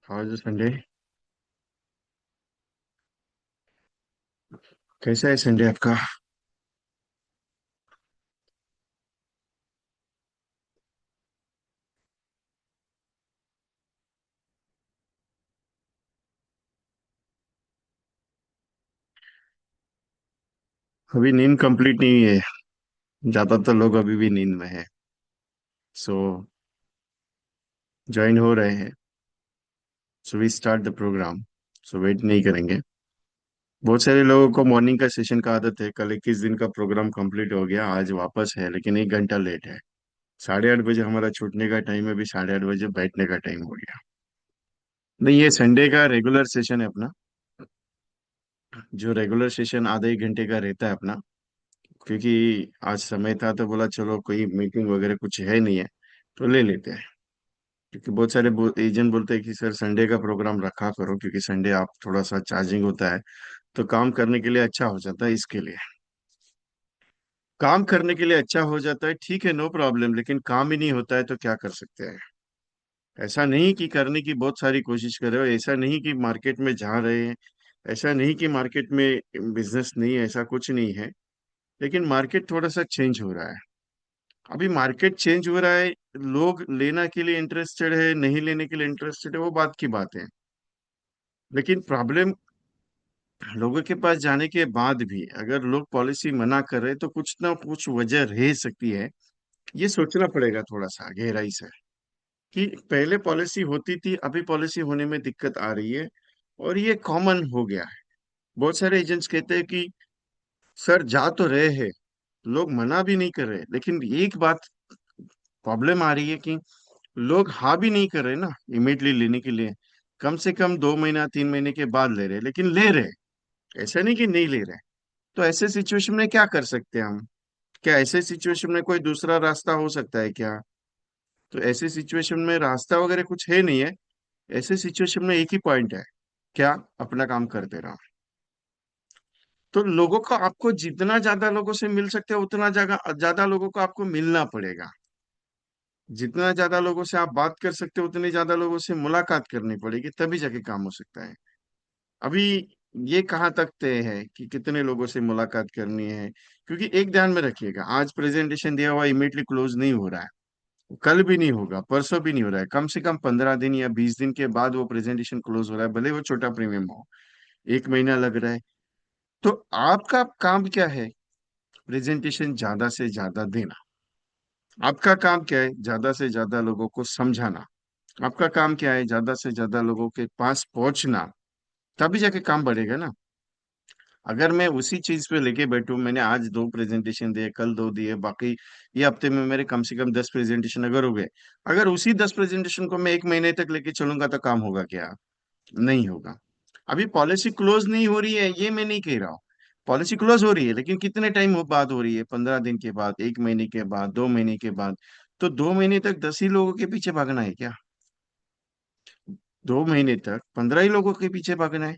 आज संडे। कैसा है संडे आपका? अभी नींद कंप्लीट नहीं है। ज्यादातर लोग अभी भी नींद में है। सो ज्वाइन हो रहे हैं। So we start the programme. So wait नहीं करेंगे। बहुत सारे लोगों को मॉर्निंग का सेशन का आदत है। कल 21 दिन का प्रोग्राम कंप्लीट हो गया, आज वापस है लेकिन 1 घंटा लेट है। 8:30 बजे हमारा छूटने का टाइम है, अभी 8:30 बजे बैठने का टाइम हो गया। नहीं, ये संडे का रेगुलर सेशन है अपना। जो रेगुलर सेशन आधे 1 घंटे का रहता है अपना। क्योंकि आज समय था तो बोला चलो कोई मीटिंग वगैरह कुछ है नहीं है, तो ले लेते हैं। क्योंकि बहुत सारे एजेंट बोलते हैं कि सर संडे का प्रोग्राम रखा करो, क्योंकि संडे आप थोड़ा सा चार्जिंग होता है, तो काम करने के लिए अच्छा हो जाता है इसके लिए। काम करने के लिए अच्छा हो जाता है, ठीक है, नो प्रॉब्लम, लेकिन काम ही नहीं होता है तो क्या कर सकते हैं। ऐसा नहीं कि करने की बहुत सारी कोशिश कर रहे हो, ऐसा नहीं कि मार्केट में जा रहे हैं, ऐसा नहीं कि मार्केट में बिजनेस नहीं है, ऐसा कुछ नहीं है। लेकिन मार्केट थोड़ा सा चेंज हो रहा है। अभी मार्केट चेंज हो रहा है। लोग लेना के लिए इंटरेस्टेड है, नहीं लेने के लिए इंटरेस्टेड है, वो बात की बात है। लेकिन प्रॉब्लम, लोगों के पास जाने के बाद भी अगर लोग पॉलिसी मना कर रहे हैं तो कुछ ना कुछ वजह रह सकती है। ये सोचना पड़ेगा थोड़ा सा गहराई से, कि पहले पॉलिसी होती थी, अभी पॉलिसी होने में दिक्कत आ रही है, और ये कॉमन हो गया है। बहुत सारे एजेंट्स कहते हैं कि सर जा तो रहे हैं, लोग मना भी नहीं कर रहे, लेकिन एक बात प्रॉब्लम आ रही है कि लोग हाँ भी नहीं कर रहे ना इमीडिएटली लेने के लिए। कम से कम 2 महीना 3 महीने के बाद ले रहे, लेकिन ले रहे। ऐसा नहीं कि नहीं ले रहे। तो ऐसे सिचुएशन में क्या कर सकते हैं हम? क्या ऐसे सिचुएशन में कोई दूसरा रास्ता हो सकता है क्या? तो ऐसे सिचुएशन में रास्ता वगैरह कुछ है नहीं है। ऐसे सिचुएशन में एक ही पॉइंट है, क्या? अपना काम करते रहो। तो लोगों को, आपको जितना ज्यादा लोगों से मिल सकते हो उतना ज्यादा ज्यादा लोगों को आपको मिलना पड़ेगा। जितना ज्यादा लोगों से आप बात कर सकते हो उतनी ज्यादा लोगों से मुलाकात करनी पड़ेगी, तभी जाके काम हो सकता है। अभी ये कहाँ तक तय है कि कितने लोगों से मुलाकात करनी है? क्योंकि एक ध्यान में रखिएगा, आज प्रेजेंटेशन दिया हुआ इमीडिएटली क्लोज नहीं हो रहा है। कल भी नहीं होगा, परसों भी नहीं हो रहा है, कम से कम 15 दिन या 20 दिन के बाद वो प्रेजेंटेशन क्लोज हो रहा है, भले वो छोटा प्रीमियम हो। 1 महीना लग रहा है। तो आपका काम क्या है? प्रेजेंटेशन ज्यादा से ज्यादा देना। आपका काम क्या है? ज्यादा से ज्यादा लोगों को समझाना। आपका काम क्या है? ज्यादा से ज्यादा लोगों के पास पहुंचना। तभी जाके काम बढ़ेगा ना। अगर मैं उसी चीज पे लेके बैठूं, मैंने आज 2 प्रेजेंटेशन दिए, कल 2 दिए, बाकी ये हफ्ते में मेरे कम से कम 10 प्रेजेंटेशन अगर हो गए, अगर उसी 10 प्रेजेंटेशन को मैं 1 महीने तक लेके चलूंगा तो काम होगा क्या? नहीं होगा। अभी पॉलिसी क्लोज नहीं हो रही है ये मैं नहीं कह रहा हूँ। पॉलिसी क्लोज हो रही है, लेकिन कितने टाइम बाद हो रही है? 15 दिन के बाद, 1 महीने के बाद, 2 महीने के बाद। तो 2 महीने तक 10 ही लोगों के पीछे भागना है क्या? 2 महीने तक 15 ही लोगों के पीछे भागना है?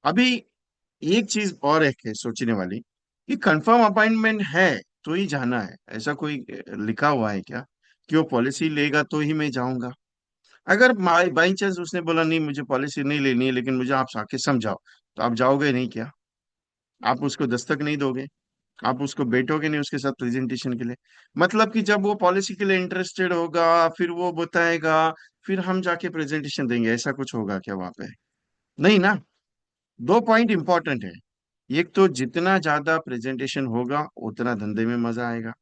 अभी एक चीज और है सोचने वाली, कि कंफर्म अपॉइंटमेंट है तो ही जाना है, ऐसा कोई लिखा हुआ है क्या कि वो पॉलिसी लेगा तो ही मैं जाऊंगा? अगर बाई चांस उसने बोला नहीं मुझे पॉलिसी नहीं लेनी है, लेकिन मुझे आप आके समझाओ, तो आप जाओगे नहीं क्या? आप उसको दस्तक नहीं दोगे? आप उसको बैठोगे नहीं उसके साथ प्रेजेंटेशन के लिए? मतलब कि जब वो पॉलिसी के लिए इंटरेस्टेड होगा, फिर वो बताएगा, फिर हम जाके प्रेजेंटेशन देंगे, ऐसा कुछ होगा क्या वहां पे? नहीं ना। 2 पॉइंट इंपॉर्टेंट है। एक तो जितना ज्यादा प्रेजेंटेशन होगा उतना धंधे में मजा आएगा।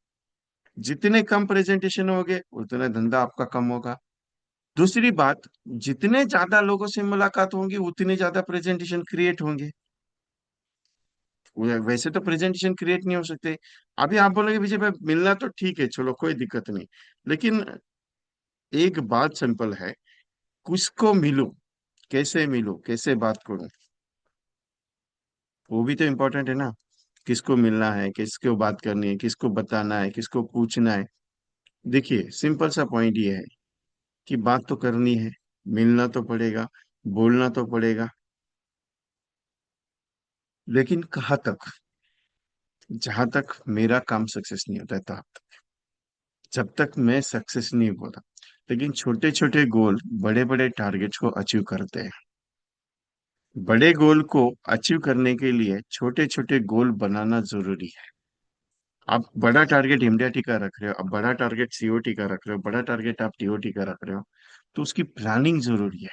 जितने कम प्रेजेंटेशन होंगे उतना धंधा आपका कम होगा। दूसरी बात, जितने ज्यादा लोगों से मुलाकात होंगी उतने ज्यादा प्रेजेंटेशन क्रिएट होंगे। वैसे तो प्रेजेंटेशन क्रिएट नहीं हो सकते। अभी आप बोलोगे विजय भाई मिलना तो ठीक है, चलो कोई दिक्कत नहीं, लेकिन एक बात सिंपल है, किसको मिलूं, कैसे मिलूं, कैसे बात करूं, वो भी तो इम्पोर्टेंट है ना। किसको मिलना है, किसको बात करनी है, किसको बताना है, किसको पूछना है। देखिए सिंपल सा पॉइंट ये है कि बात तो करनी है, मिलना तो पड़ेगा, बोलना तो पड़ेगा, लेकिन कहाँ तक? जहां तक मेरा काम सक्सेस नहीं होता है तब तक। जब तक मैं सक्सेस नहीं होता, लेकिन छोटे छोटे गोल बड़े बड़े टारगेट्स को अचीव करते हैं। बड़े गोल को अचीव करने के लिए छोटे छोटे गोल बनाना जरूरी है। आप बड़ा टारगेट एमडीआरटी का रख रहे हो, आप बड़ा टारगेट सीओटी का रख रहे हो, बड़ा टारगेट आप टीओटी का रख रहे हो, तो उसकी प्लानिंग जरूरी है,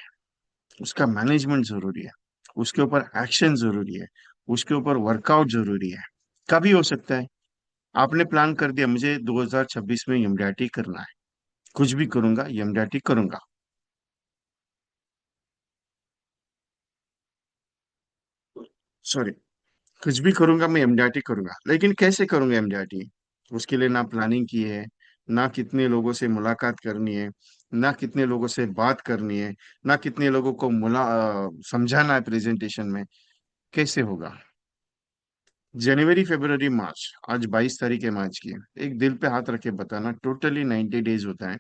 उसका मैनेजमेंट जरूरी है, उसके ऊपर एक्शन जरूरी है, उसके ऊपर वर्कआउट जरूरी है। कभी हो सकता है आपने प्लान कर दिया मुझे 2026 में एमडीआरटी करना है, कुछ भी करूंगा एमडीआरटी करूंगा। सॉरी, कुछ भी करूंगा मैं एमडीआरटी करूंगा, लेकिन कैसे करूंगा एमडीआरटी? उसके लिए ना प्लानिंग की है, ना कितने लोगों से मुलाकात करनी है, ना कितने लोगों से बात करनी है, ना कितने लोगों को समझाना है प्रेजेंटेशन में। कैसे होगा? जनवरी फरवरी मार्च, आज 22 तारीख है मार्च की। एक दिल पे हाथ रख के बताना, टोटली 90 डेज होता है।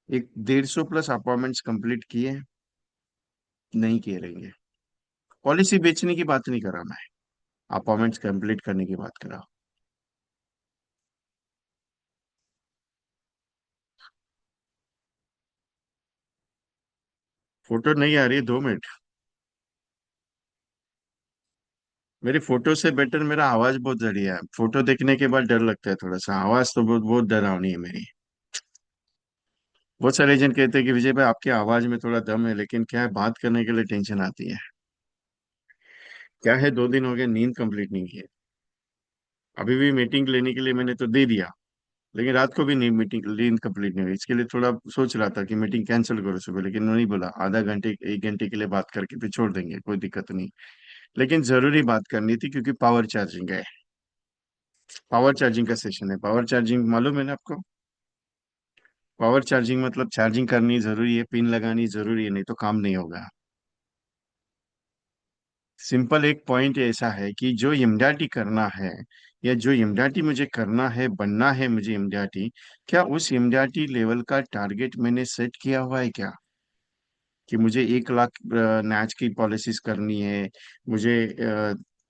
एक 150 प्लस अपॉइंटमेंट्स कंप्लीट किए? नहीं किए रहेंगे। पॉलिसी बेचने की बात नहीं कर रहा मैं, अपॉइंटमेंट्स कंप्लीट करने की बात कर रहा हूँ। फोटो नहीं आ रही है, 2 मिनट। मेरी फोटो से बेटर मेरा आवाज बहुत बढ़िया है, फोटो देखने के बाद डर लगता है थोड़ा सा, आवाज तो बहुत बहुत डरावनी है मेरी। बहुत सारे एजेंट कहते हैं कि विजय भाई आपकी आवाज में थोड़ा दम है, लेकिन क्या है, बात करने के लिए टेंशन आती है। क्या है, 2 दिन हो गए नींद कंप्लीट नहीं की है। अभी भी मीटिंग लेने के लिए मैंने तो दे दिया, लेकिन रात को भी नहीं, मीटिंग नींद कंप्लीट नहीं हुई। इसके लिए थोड़ा सोच रहा था कि मीटिंग कैंसिल करो सुबह, लेकिन उन्होंने बोला आधा घंटे 1 घंटे के लिए बात करके फिर छोड़ देंगे, कोई दिक्कत नहीं। लेकिन जरूरी बात करनी थी क्योंकि पावर चार्जिंग है, पावर चार्जिंग का सेशन है। पावर चार्जिंग मालूम है ना आपको? पावर चार्जिंग मतलब चार्जिंग करनी जरूरी है, पिन लगानी जरूरी है, नहीं तो काम नहीं होगा। सिंपल एक पॉइंट ऐसा है कि जो एमडीआरटी करना है, या जो एमडीआरटी मुझे करना है, बनना है मुझे एमडीआरटी, क्या उस एमडीआरटी लेवल का टारगेट मैंने सेट किया हुआ है क्या? कि मुझे 1 लाख नैच की पॉलिसीज करनी है, मुझे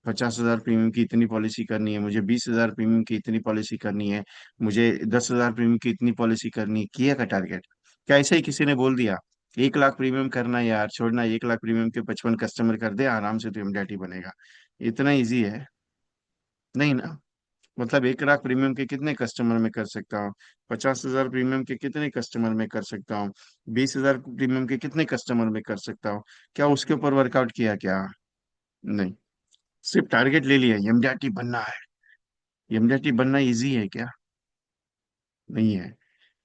50,000 प्रीमियम की इतनी पॉलिसी करनी है, मुझे 20,000 प्रीमियम की इतनी पॉलिसी करनी है, मुझे 10,000 प्रीमियम की इतनी पॉलिसी करनी है, किया का टारगेट? क्या ऐसे ही किसी ने बोल दिया 1 लाख प्रीमियम करना है यार, छोड़ना, 1 लाख प्रीमियम के 55 कस्टमर कर दे आराम से तो एमडीआरटी बनेगा? इतना इजी है? नहीं ना। मतलब 1 लाख प्रीमियम के कितने कस्टमर में कर सकता हूँ, 50,000 प्रीमियम के कितने कस्टमर में कर सकता हूँ, 20,000 प्रीमियम के कितने कस्टमर में कर सकता हूँ? क्या उसके ऊपर वर्कआउट किया क्या? नहीं। सिर्फ टारगेट ले लिया एमडीआरटी बनना है। एमडीआरटी बनना इजी है क्या? नहीं है।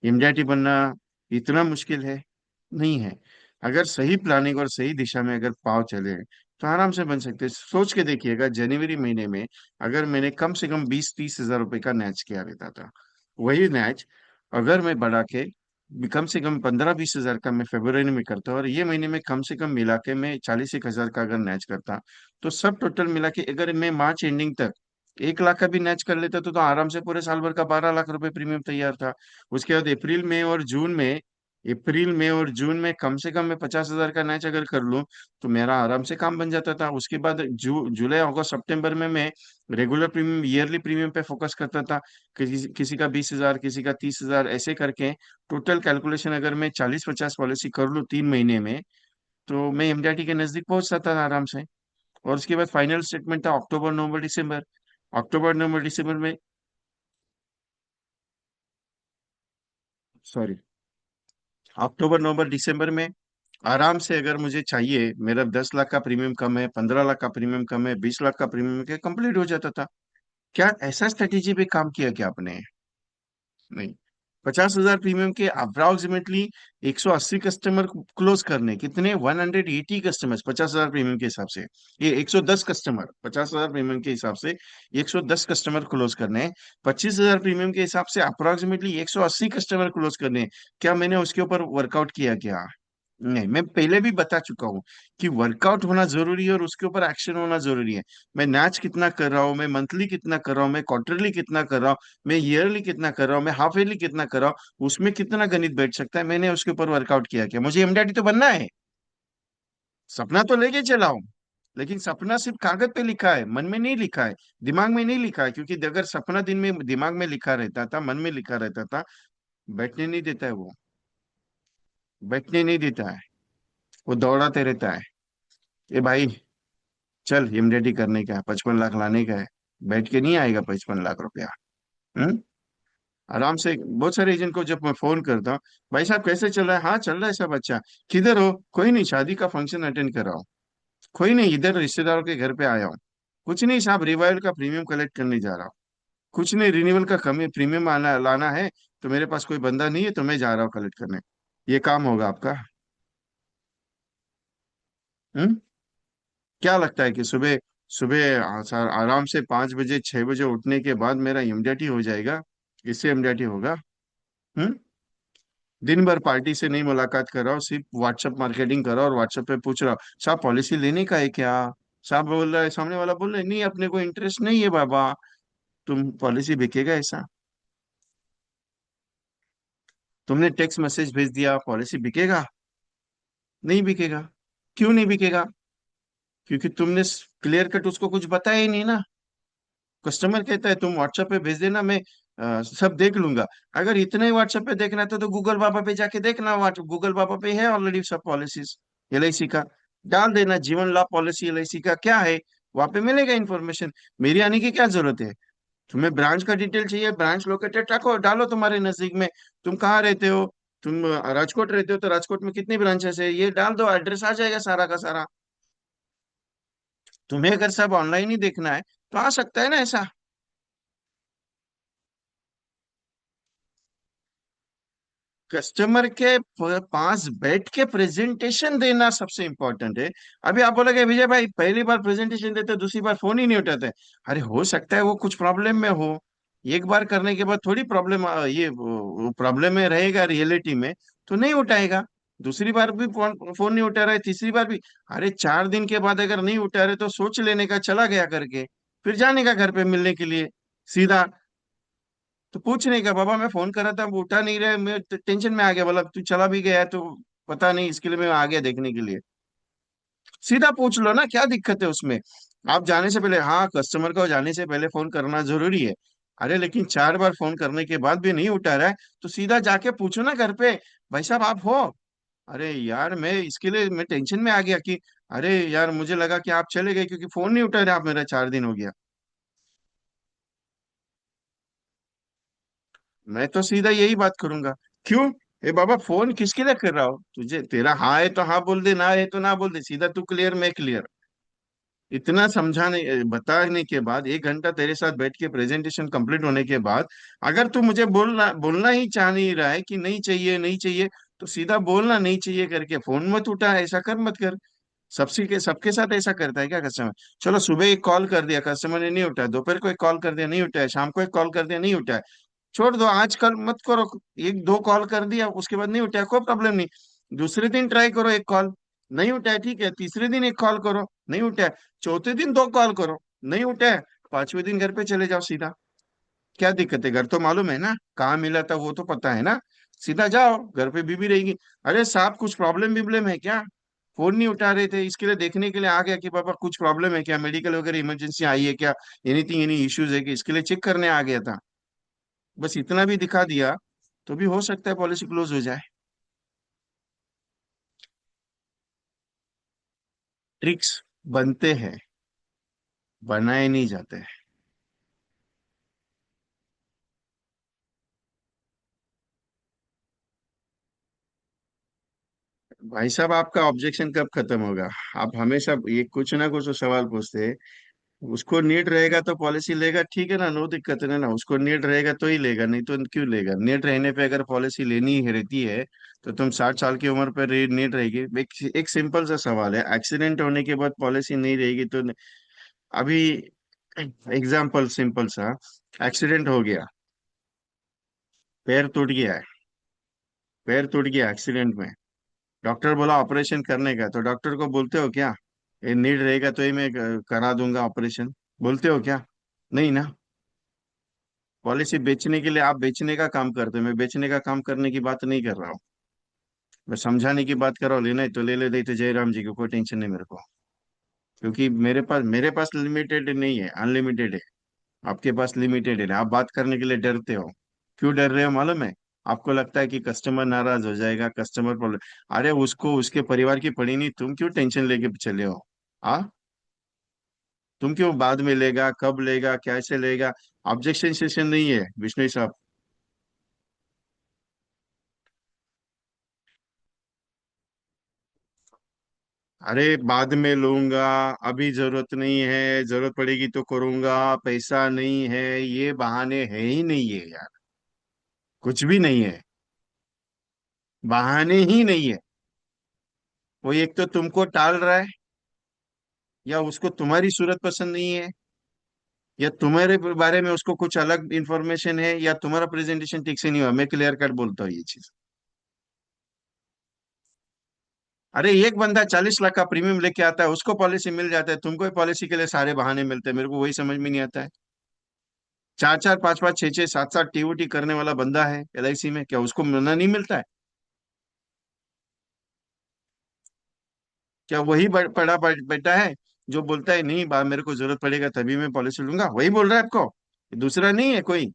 एमडीआरटी बनना इतना मुश्किल है? नहीं है। अगर सही प्लानिंग और सही दिशा में अगर पाव चले तो आराम से बन सकते हैं। सोच के देखिएगा, जनवरी महीने में अगर मैंने कम से कम 20-30 हजार रुपए का नैच किया रहता था, वही नैच अगर मैं बढ़ा के कम से कम 15-20 हजार का मैं फरवरी में करता, और ये महीने में कम से कम मिला के मैं 40-1 हजार का अगर नैच करता, तो सब टोटल मिला के अगर मैं मार्च एंडिंग तक 1 लाख का भी नैच कर लेता, तो आराम से पूरे साल भर का 12 लाख रुपए प्रीमियम तैयार था। उसके बाद अप्रैल में और जून में कम से कम मैं 50,000 का मैच अगर कर लूं, तो मेरा आराम से काम बन जाता था। उसके बाद जुलाई अगस्त सितंबर में मैं रेगुलर प्रीमियम, ईयरली प्रीमियम पे फोकस करता था। किसी का 20,000, किसी का 30,000, ऐसे करके टोटल कैलकुलेशन अगर मैं 40-50 पॉलिसी कर लूँ 3 महीने में, तो मैं एमडीआरटी के नजदीक पहुंच सकता था आराम से। और उसके बाद फाइनल स्टेटमेंट था अक्टूबर नवंबर दिसंबर। अक्टूबर नवंबर दिसंबर में, सॉरी, अक्टूबर नवंबर दिसंबर में आराम से अगर मुझे चाहिए, मेरा 10 लाख का प्रीमियम कम है, 15 लाख का प्रीमियम कम है, 20 लाख का प्रीमियम क्या, कंप्लीट हो जाता था। क्या ऐसा स्ट्रेटेजी पे काम किया क्या आपने? नहीं। 50,000 प्रीमियम के अप्रोक्सीमेटली 180 कस्टमर क्लोज करने, कितने, 180 कस्टमर्स 50,000 प्रीमियम के हिसाब से। ये 110 कस्टमर 50,000 प्रीमियम के हिसाब से 110 कस्टमर क्लोज करने हैं। 25,000 प्रीमियम के हिसाब से अप्रोक्सीमेटली 180 कस्टमर क्लोज करने हैं। क्या मैंने उसके ऊपर वर्कआउट किया क्या? नहीं। मैं पहले भी बता चुका हूँ कि वर्कआउट होना जरूरी है और उसके ऊपर एक्शन होना जरूरी है। मैं मैच कितना कर रहा हूँ, मैं मंथली कितना कर रहा हूँ, मैं क्वार्टरली कितना कर रहा हूँ, मैं ईयरली कितना कर रहा हूँ, मैं हाफ ईयरली कितना कर रहा हूँ, उसमें कितना गणित बैठ सकता है, मैंने उसके ऊपर वर्कआउट किया क्या? मुझे एमडीआरटी तो बनना है, सपना तो लेके चला हूं, लेकिन सपना सिर्फ कागज पे लिखा है, मन में नहीं लिखा है, दिमाग में नहीं लिखा है। क्योंकि अगर सपना दिन में दिमाग में लिखा रहता था, मन में लिखा रहता था, बैठने नहीं देता है वो। बैठने नहीं देता है, वो दौड़ाते रहता है। ए भाई, चल इमरजेंसी करने का है, 55 लाख लाने का है, बैठ के नहीं आएगा 55 लाख रुपया। हम्म। आराम से बहुत सारे एजेंट को जब मैं फोन करता हूँ, भाई साहब कैसे चल रहा है, हाँ चल रहा है सब अच्छा। किधर हो, कोई नहीं, शादी का फंक्शन अटेंड कर रहा हूँ। कोई नहीं, इधर रिश्तेदारों के घर पे आया हूँ। कुछ नहीं साहब, रिवाइवल का प्रीमियम कलेक्ट करने जा रहा हूँ। कुछ नहीं, रिन्यूअल का कमी प्रीमियम आना लाना है, तो मेरे पास कोई बंदा नहीं है, तो मैं जा रहा हूँ कलेक्ट करने। ये काम होगा आपका? हम्म। क्या लगता है कि सुबह सुबह आराम से 5 बजे 6 बजे उठने के बाद मेरा इम्यूनिटी हो जाएगा? इससे इम्यूनिटी होगा? हम्म। दिन भर पार्टी से नहीं मुलाकात कर रहा हूँ, सिर्फ व्हाट्सएप मार्केटिंग कर रहा हूँ और व्हाट्सएप पे पूछ रहा हूँ, साहब पॉलिसी लेने का है क्या? साहब बोल रहा है, सामने वाला बोल रहा है, नहीं अपने को इंटरेस्ट नहीं है बाबा। तुम पॉलिसी बिकेगा ऐसा? तुमने टेक्स्ट मैसेज भेज दिया, पॉलिसी बिकेगा? नहीं बिकेगा। क्यों नहीं बिकेगा? क्योंकि तुमने क्लियर कट उसको कुछ बताया ही नहीं ना। कस्टमर कहता है तुम व्हाट्सएप पे भेज देना, मैं सब देख लूंगा। अगर इतना ही व्हाट्सएप पे देखना है तो गूगल बाबा पे जाके देखना, गूगल बाबा पे है ऑलरेडी सब पॉलिसीज एलआईसी का। डाल देना जीवन लाभ पॉलिसी एलआईसी का क्या है, वहां पे मिलेगा इन्फॉर्मेशन। मेरी आने की क्या जरूरत है? तुम्हें ब्रांच का डिटेल चाहिए, ब्रांच लोकेटेड रखो, डालो तुम्हारे नजदीक में। तुम कहाँ रहते हो? तुम राजकोट रहते हो तो राजकोट में कितनी ब्रांचेस है ये डाल दो, एड्रेस आ जाएगा सारा का सारा। तुम्हें अगर सब ऑनलाइन ही देखना है तो आ सकता है ना ऐसा। कस्टमर के पास बैठ के प्रेजेंटेशन देना सबसे इंपॉर्टेंट है। अभी आप बोलोगे विजय भाई पहली बार प्रेजेंटेशन देते दूसरी बार फोन ही नहीं उठाते। अरे हो सकता है वो कुछ प्रॉब्लम में हो, एक बार करने के बाद थोड़ी प्रॉब्लम, ये प्रॉब्लम में रहेगा रियलिटी में, तो नहीं उठाएगा। दूसरी बार भी फोन फोन नहीं उठा रहे, तीसरी बार भी। अरे 4 दिन के बाद अगर नहीं उठा रहे तो सोच लेने का चला गया करके, फिर जाने का घर पे मिलने के लिए सीधा। तो पूछने का बाबा मैं फोन कर रहा था वो उठा नहीं रहे, मैं टेंशन में आ गया, बोला तू चला भी गया है तो पता नहीं, इसके लिए मैं आ गया देखने के लिए। सीधा पूछ लो ना, क्या दिक्कत है उसमें? आप जाने से पहले, हाँ कस्टमर को जाने से पहले फोन करना जरूरी है। अरे लेकिन 4 बार फोन करने के बाद भी नहीं उठा रहा है, तो सीधा जाके पूछो ना घर पे, भाई साहब आप हो? अरे यार मैं इसके लिए मैं टेंशन में आ गया कि, अरे यार मुझे लगा कि आप चले गए क्योंकि फोन नहीं उठा रहे आप मेरा, 4 दिन हो गया। मैं तो सीधा यही बात करूंगा। क्यों? ए बाबा फोन किसके लिए कर रहा हो, तुझे तेरा हाँ है तो हाँ बोल दे, ना है तो ना बोल दे, सीधा तू क्लियर मैं क्लियर। इतना समझाने बताने के बाद 1 घंटा तेरे साथ बैठ के प्रेजेंटेशन कंप्लीट होने के बाद, अगर तू मुझे बोलना बोलना ही चाह नहीं रहा है कि नहीं चाहिए नहीं चाहिए, तो सीधा बोलना नहीं चाहिए करके फोन मत उठा, ऐसा कर मत कर। सबके साथ ऐसा करता है क्या कस्टमर? चलो सुबह एक कॉल कर दिया कस्टमर ने नहीं उठाया, दोपहर को एक कॉल कर दिया नहीं उठाया, शाम को एक कॉल कर दिया नहीं उठाया, छोड़ दो आजकल मत करो। एक दो कॉल कर दिया उसके बाद नहीं उठाया, कोई प्रॉब्लम नहीं। दूसरे दिन ट्राई करो एक कॉल, नहीं उठाया ठीक है, तीसरे दिन एक कॉल करो, नहीं उठाया, चौथे दिन दो कॉल करो, नहीं उठाया, 5वें दिन घर पे चले जाओ सीधा। क्या दिक्कत है? घर तो मालूम है ना कहाँ मिला था, वो तो पता है ना। सीधा जाओ, घर पे बीबी रहेगी। अरे साहब कुछ प्रॉब्लम विब्लम है क्या? फोन नहीं उठा रहे थे, इसके लिए देखने के लिए आ गया कि पापा कुछ प्रॉब्लम है क्या, मेडिकल वगैरह इमरजेंसी आई है क्या, एनीथिंग एनी इश्यूज है कि, इसके लिए चेक करने आ गया था। बस इतना भी दिखा दिया तो भी हो सकता है पॉलिसी क्लोज हो जाए। ट्रिक्स बनते हैं, बनाए नहीं जाते। भाई साहब आपका ऑब्जेक्शन कब खत्म होगा? आप हमेशा ये कुछ ना कुछ तो सवाल पूछते हैं। उसको नीड रहेगा तो पॉलिसी लेगा, ठीक है ना, नो दिक्कत है ना, उसको नीड रहेगा तो ही लेगा, नहीं तो क्यों लेगा? नीड रहने पे अगर पॉलिसी लेनी ही रहती है तो तुम 60 साल की उम्र पर नीड रहेगी। एक सिंपल सा सवाल है, एक्सीडेंट होने के बाद पॉलिसी नहीं रहेगी तो अभी एग्जाम्पल सिंपल सा, एक्सीडेंट हो गया, पैर टूट गया है, पैर टूट गया एक्सीडेंट में, डॉक्टर बोला ऑपरेशन करने का, तो डॉक्टर को बोलते हो क्या ये नीड रहेगा तो ही मैं करा दूंगा ऑपरेशन? बोलते हो क्या? नहीं ना। पॉलिसी बेचने के लिए आप बेचने का काम करते हो, मैं बेचने का काम करने की बात नहीं कर रहा हूँ। मैं समझाने की बात कर रहा हूँ, लेना है तो ले ले, नहीं तो जय राम जी को, कोई टेंशन नहीं मेरे को। क्योंकि मेरे पास लिमिटेड नहीं है, अनलिमिटेड है। आपके पास लिमिटेड है, आप बात करने के लिए डरते हो। क्यों डर रहे हो मालूम है? आपको लगता है कि कस्टमर नाराज हो जाएगा, कस्टमर प्रॉब्लम। अरे उसको उसके परिवार की पड़ी नहीं, तुम क्यों टेंशन लेके चले हो? हाँ, तुम क्यों बाद में लेगा, कब लेगा, कैसे लेगा? ऑब्जेक्शन सेशन नहीं है विष्णु साहब। अरे बाद में लूंगा, अभी जरूरत नहीं है, जरूरत पड़ेगी तो करूंगा, पैसा नहीं है, ये बहाने है ही नहीं है यार। कुछ भी नहीं है, बहाने ही नहीं है। वो एक तो तुमको टाल रहा है, या उसको तुम्हारी सूरत पसंद नहीं है, या तुम्हारे बारे में उसको कुछ अलग इंफॉर्मेशन है, या तुम्हारा प्रेजेंटेशन ठीक से नहीं हुआ। मैं क्लियर कट बोलता हूँ ये चीज। अरे एक बंदा 40 लाख का प्रीमियम लेके आता है, उसको पॉलिसी मिल जाता है, तुमको पॉलिसी के लिए सारे बहाने मिलते हैं। मेरे को वही समझ में नहीं आता है। चार चार पांच पांच छह छह सात सात टीओटी करने वाला बंदा है एलआईसी में, क्या उसको मिलना नहीं मिलता है? क्या वही बेटा है जो बोलता है नहीं बा मेरे को जरूरत पड़ेगा तभी मैं पॉलिसी लूंगा? वही बोल रहा है आपको, दूसरा नहीं है कोई?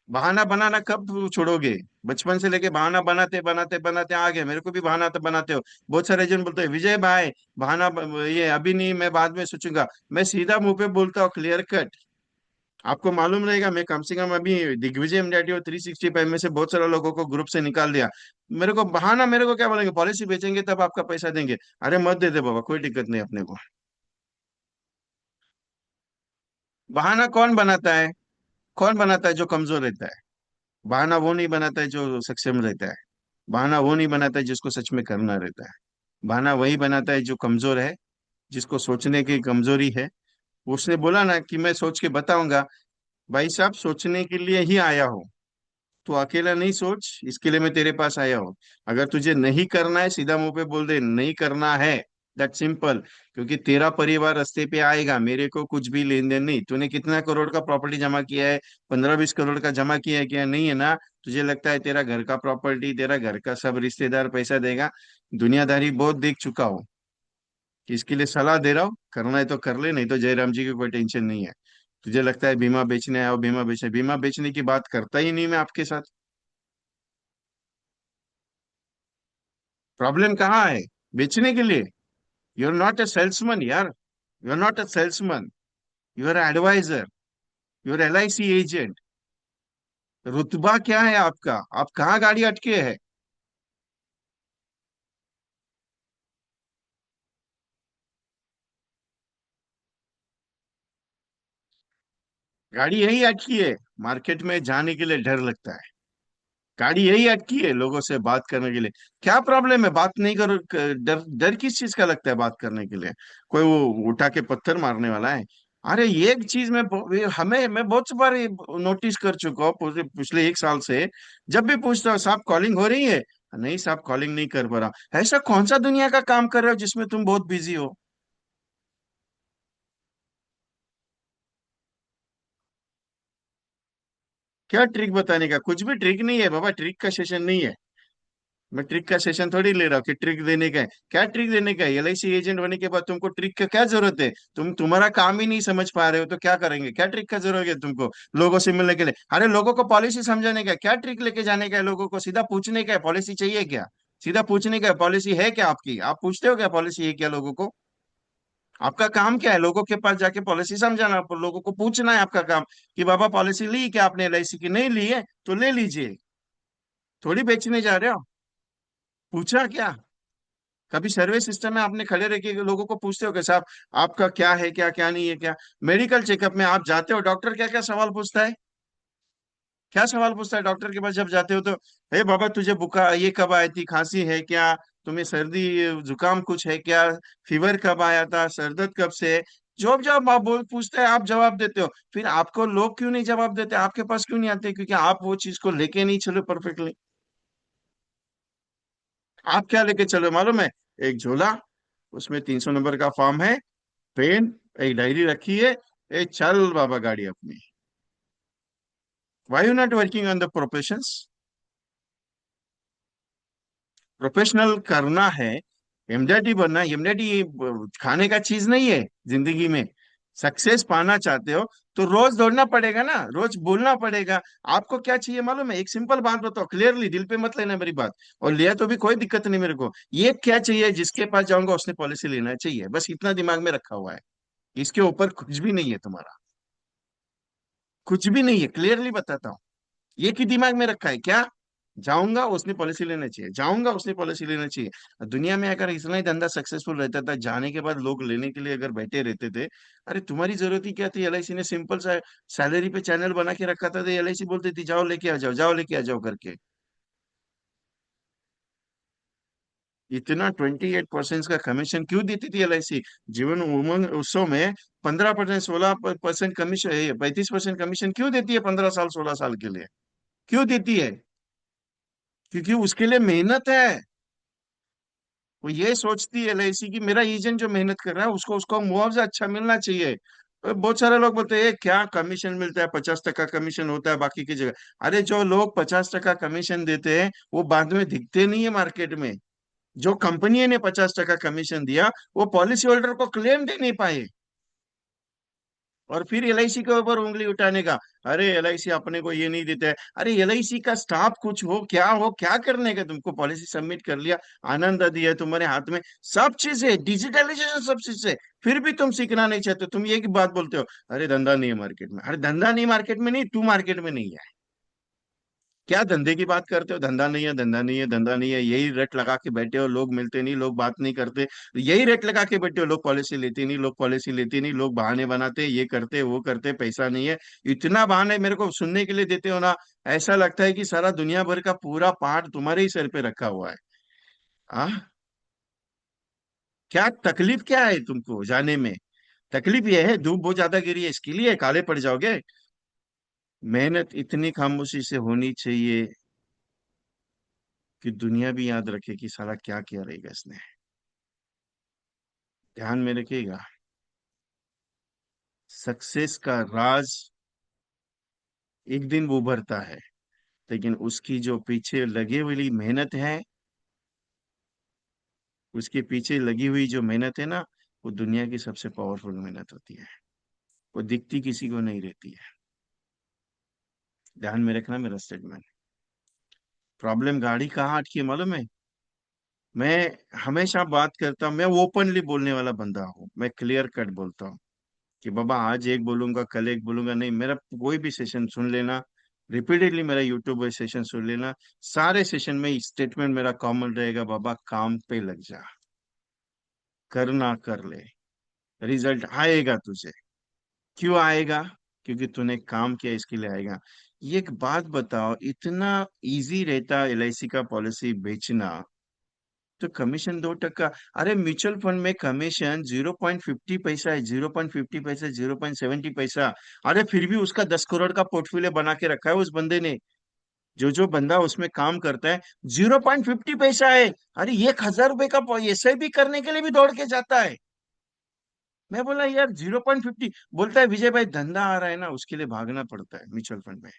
बहाना बनाना कब छोड़ोगे? बचपन से लेके बहाना बनाते बनाते बनाते आ गए। मेरे को भी बहाना तो बनाते हो। बहुत सारे जन बोलते हैं विजय भाई ये अभी नहीं, मैं बाद में सोचूंगा। मैं सीधा मुंह पे बोलता हूँ, क्लियर कट। आपको मालूम रहेगा, मैं कम से कम अभी दिग्विजय एमडीआर और 365 में से बहुत सारे लोगों को ग्रुप से निकाल दिया। मेरे को बहाना, मेरे को क्या बोलेंगे, पॉलिसी बेचेंगे तब आपका पैसा देंगे। अरे मत दे दे बाबा, कोई दिक्कत नहीं अपने को। बहाना कौन बनाता है? कौन बनाता है जो कमजोर रहता है? बहाना वो नहीं बनाता है जो सक्षम रहता है। बहाना वो नहीं बनाता है जिसको सच में करना रहता है। बहाना वही बनाता है जो कमजोर है, जिसको सोचने की कमजोरी है। उसने बोला ना कि मैं सोच के बताऊंगा। भाई साहब, सोचने के लिए ही आया हो। तू अकेला नहीं सोच, इसके लिए मैं तेरे पास आया हूँ। अगर तुझे नहीं करना है, सीधा मुंह पे बोल दे नहीं करना है। That simple. क्योंकि तेरा परिवार रास्ते पे आएगा, मेरे को कुछ भी लेन देन नहीं। तूने कितना करोड़ का प्रॉपर्टी जमा किया है? 15-20 करोड़ का जमा किया है क्या? नहीं है ना? तुझे लगता है तेरा घर का प्रॉपर्टी, तेरा घर का सब रिश्तेदार पैसा देगा? दुनियादारी बहुत देख चुका हूँ। कि इसके लिए सलाह दे रहा हूँ, करना है तो कर ले, नहीं तो जयराम जी की कोई टेंशन नहीं है। तुझे लगता है बीमा बेचने आया हो, बीमा बेचने की बात करता ही नहीं मैं आपके साथ। प्रॉब्लम कहाँ है बेचने के लिए? You are not a salesman यार। You are not a salesman. You are advisor. You are LIC agent. रुतबा क्या है आपका? आप कहाँ गाड़ी अटके है? गाड़ी यही अटकी है। मार्केट में जाने के लिए डर लगता है। गाड़ी यही अटकी है लोगों से बात करने के लिए। क्या प्रॉब्लम है? बात नहीं करो, डर डर किस चीज का लगता है बात करने के लिए? कोई वो उठा के पत्थर मारने वाला है? अरे एक चीज में हमें मैं बहुत बार नोटिस कर चुका हूँ पूरे पिछले 1 साल से। जब भी पूछता हूँ साहब कॉलिंग हो रही है, नहीं साहब कॉलिंग नहीं कर पा रहा। ऐसा कौन सा दुनिया का काम कर रहे हो जिसमें तुम बहुत बिजी हो? क्या ट्रिक बताने का? कुछ भी ट्रिक नहीं है बाबा, ट्रिक का सेशन नहीं है। मैं ट्रिक का सेशन थोड़ी ले रहा हूँ कि ट्रिक देने का है। क्या ट्रिक देने का है? एलआईसी एजेंट होने के बाद तुमको ट्रिक का क्या जरूरत है? तुम्हारा काम ही नहीं समझ पा रहे हो तो क्या करेंगे? क्या ट्रिक का जरूरत है तुमको लोगों से मिलने के लिए? अरे लोगों को पॉलिसी समझाने का है। क्या ट्रिक लेके जाने का है? लोगों को सीधा पूछने का है पॉलिसी चाहिए क्या? सीधा पूछने का है पॉलिसी है क्या आपकी? आप पूछते हो क्या पॉलिसी है क्या लोगों को? आपका काम क्या है? लोगों के पास जाके पॉलिसी समझाना, लोगों को पूछना है आपका काम। कि बाबा पॉलिसी ली क्या आपने एलआईसी की? नहीं ली है तो ले लीजिए। थोड़ी बेचने जा रहे हो। पूछा क्या? कभी सर्वे सिस्टम में आपने खड़े रह के लोगों को पूछते हो कि साहब आपका क्या है, क्या क्या नहीं है क्या? मेडिकल चेकअप में आप जाते हो, डॉक्टर क्या क्या सवाल पूछता है? क्या सवाल पूछता है डॉक्टर के पास जब जाते हो तो? हे बाबा तुझे बुखार ये कब आई थी, खांसी है क्या, तुम्हें सर्दी जुकाम कुछ है क्या, फीवर कब आया था, सर दर्द कब से है? जॉब जॉब आप बोल पूछते हैं, आप जवाब देते हो। फिर आपको लोग क्यों नहीं जवाब देते, आपके पास क्यों नहीं आते? क्योंकि आप वो चीज को लेके नहीं चलो परफेक्टली। आप क्या लेके चलो मालूम है? एक झोला, उसमें 300 नंबर का फॉर्म है, पेन, एक डायरी रखी है। ए चल बाबा गाड़ी अपनी। Why you not working on the professions? Professional करना है, एमडीआरटी बनना है। एमडीआरटी खाने का चीज नहीं है जिंदगी में। सक्सेस पाना चाहते हो तो रोज दौड़ना पड़ेगा ना, रोज बोलना पड़ेगा। आपको क्या चाहिए मालूम है? एक सिंपल बात बताओ, क्लियरली, दिल पे मत लेना मेरी बात। और लिया तो भी कोई दिक्कत नहीं मेरे को। ये क्या चाहिए, जिसके पास जाऊंगा उसने पॉलिसी लेना चाहिए, बस इतना दिमाग में रखा हुआ है। इसके ऊपर कुछ भी नहीं है तुम्हारा, कुछ भी नहीं है, क्लियरली बताता हूँ। ये की दिमाग में रखा है क्या? जाऊंगा उसने पॉलिसी लेना चाहिए, जाऊंगा उसने पॉलिसी लेना चाहिए। दुनिया में अगर इतना ही धंधा सक्सेसफुल रहता था, जाने के बाद लोग लेने के लिए अगर बैठे रहते थे, अरे तुम्हारी जरूरत ही क्या थी? एलआईसी ने सिंपल सा सैलरी पे चैनल बना के रखा था, तो एलआईसी बोलती थी जाओ लेके आ जाओ, जाओ लेके आ जाओ करके। इतना 28% का कमीशन क्यों देती थी एलआईसी? जीवन उमंग उत्सव में 15%, 16% कमीशन, 35% कमीशन क्यों देती है 15 साल 16 साल के लिए? क्यों देती है? क्योंकि उसके लिए मेहनत है। वो ये सोचती है एलआईसी की मेरा एजेंट जो मेहनत कर रहा है उसको उसको मुआवजा अच्छा मिलना चाहिए। बहुत सारे लोग बोलते हैं "ये क्या कमीशन मिलता है, 50% कमीशन होता है बाकी की जगह"। अरे जो लोग 50% कमीशन देते हैं वो बाद में दिखते नहीं है मार्केट में। जो कंपनी ने 50% कमीशन दिया वो पॉलिसी होल्डर को क्लेम दे नहीं पाए, और फिर एलआईसी के ऊपर उंगली उठाने का। अरे एलआईसी अपने को ये नहीं देता है। अरे एलआईसी का स्टाफ कुछ हो क्या करने का, तुमको पॉलिसी सबमिट कर लिया, आनंद दिया है तुम्हारे हाथ में, सब चीजें डिजिटलाइजेशन, सब चीजें। फिर भी तुम सीखना नहीं चाहते, तुम ये की बात बोलते हो अरे धंधा नहीं है मार्केट में। अरे धंधा नहीं मार्केट में नहीं, तू मार्केट में नहीं है। क्या धंधे की बात करते हो? धंधा नहीं है, धंधा नहीं है, धंधा नहीं है, यही रेट लगा के बैठे हो, लोग मिलते नहीं, लोग बात नहीं करते। यही रेट लगा के बैठे हो, लोग पॉलिसी लेते नहीं, लोग पॉलिसी लेते नहीं, लोग बहाने बनाते, ये करते वो करते, पैसा नहीं है। इतना बहाने मेरे को सुनने के लिए देते हो ना, ऐसा लगता है कि सारा दुनिया भर का पूरा पाठ तुम्हारे ही सर पे रखा हुआ है। आ क्या तकलीफ क्या है तुमको जाने में? तकलीफ ये है धूप बहुत ज्यादा गिरी है इसके लिए काले पड़ जाओगे? मेहनत इतनी खामोशी से होनी चाहिए कि दुनिया भी याद रखे कि साला क्या किया रहेगा इसने। ध्यान में रखिएगा, सक्सेस का राज एक दिन वो उभरता है, लेकिन उसकी जो पीछे लगी हुई मेहनत है, उसके पीछे लगी हुई जो मेहनत है ना, वो दुनिया की सबसे पावरफुल मेहनत होती है। वो दिखती किसी को नहीं रहती है। ध्यान में रखना मेरा स्टेटमेंट। प्रॉब्लम गाड़ी कहाँ अटकी है मालूम है? मैं हमेशा बात करता हूँ, मैं ओपनली बोलने वाला बंदा हूँ, मैं क्लियर कट बोलता हूँ कि बाबा आज एक बोलूंगा कल एक बोलूंगा नहीं। मेरा कोई भी सेशन सुन लेना, रिपीटेडली मेरा यूट्यूब सेशन सुन लेना, सारे सेशन में स्टेटमेंट मेरा कॉमन रहेगा, बाबा काम पे लग जा, करना कर ले, रिजल्ट आएगा तुझे। क्यों आएगा? क्योंकि तूने काम किया इसके लिए आएगा। ये एक बात बताओ, इतना इजी रहता एलआईसी का पॉलिसी बेचना, तो कमीशन 2%? अरे म्यूचुअल फंड में कमीशन 0.50 पैसा है, 0.50 पैसा, 0.70 पैसा। अरे फिर भी उसका 10 करोड़ का पोर्टफोलियो बना के रखा है उस बंदे ने। जो बंदा उसमें काम करता है, 0.50 पैसा है। अरे 1,000 रुपए का एसआईपी करने के लिए भी दौड़ के जाता है। मैं बोला यार 0.50, बोलता है विजय भाई धंधा आ रहा है ना उसके लिए भागना पड़ता है म्यूचुअल फंड में।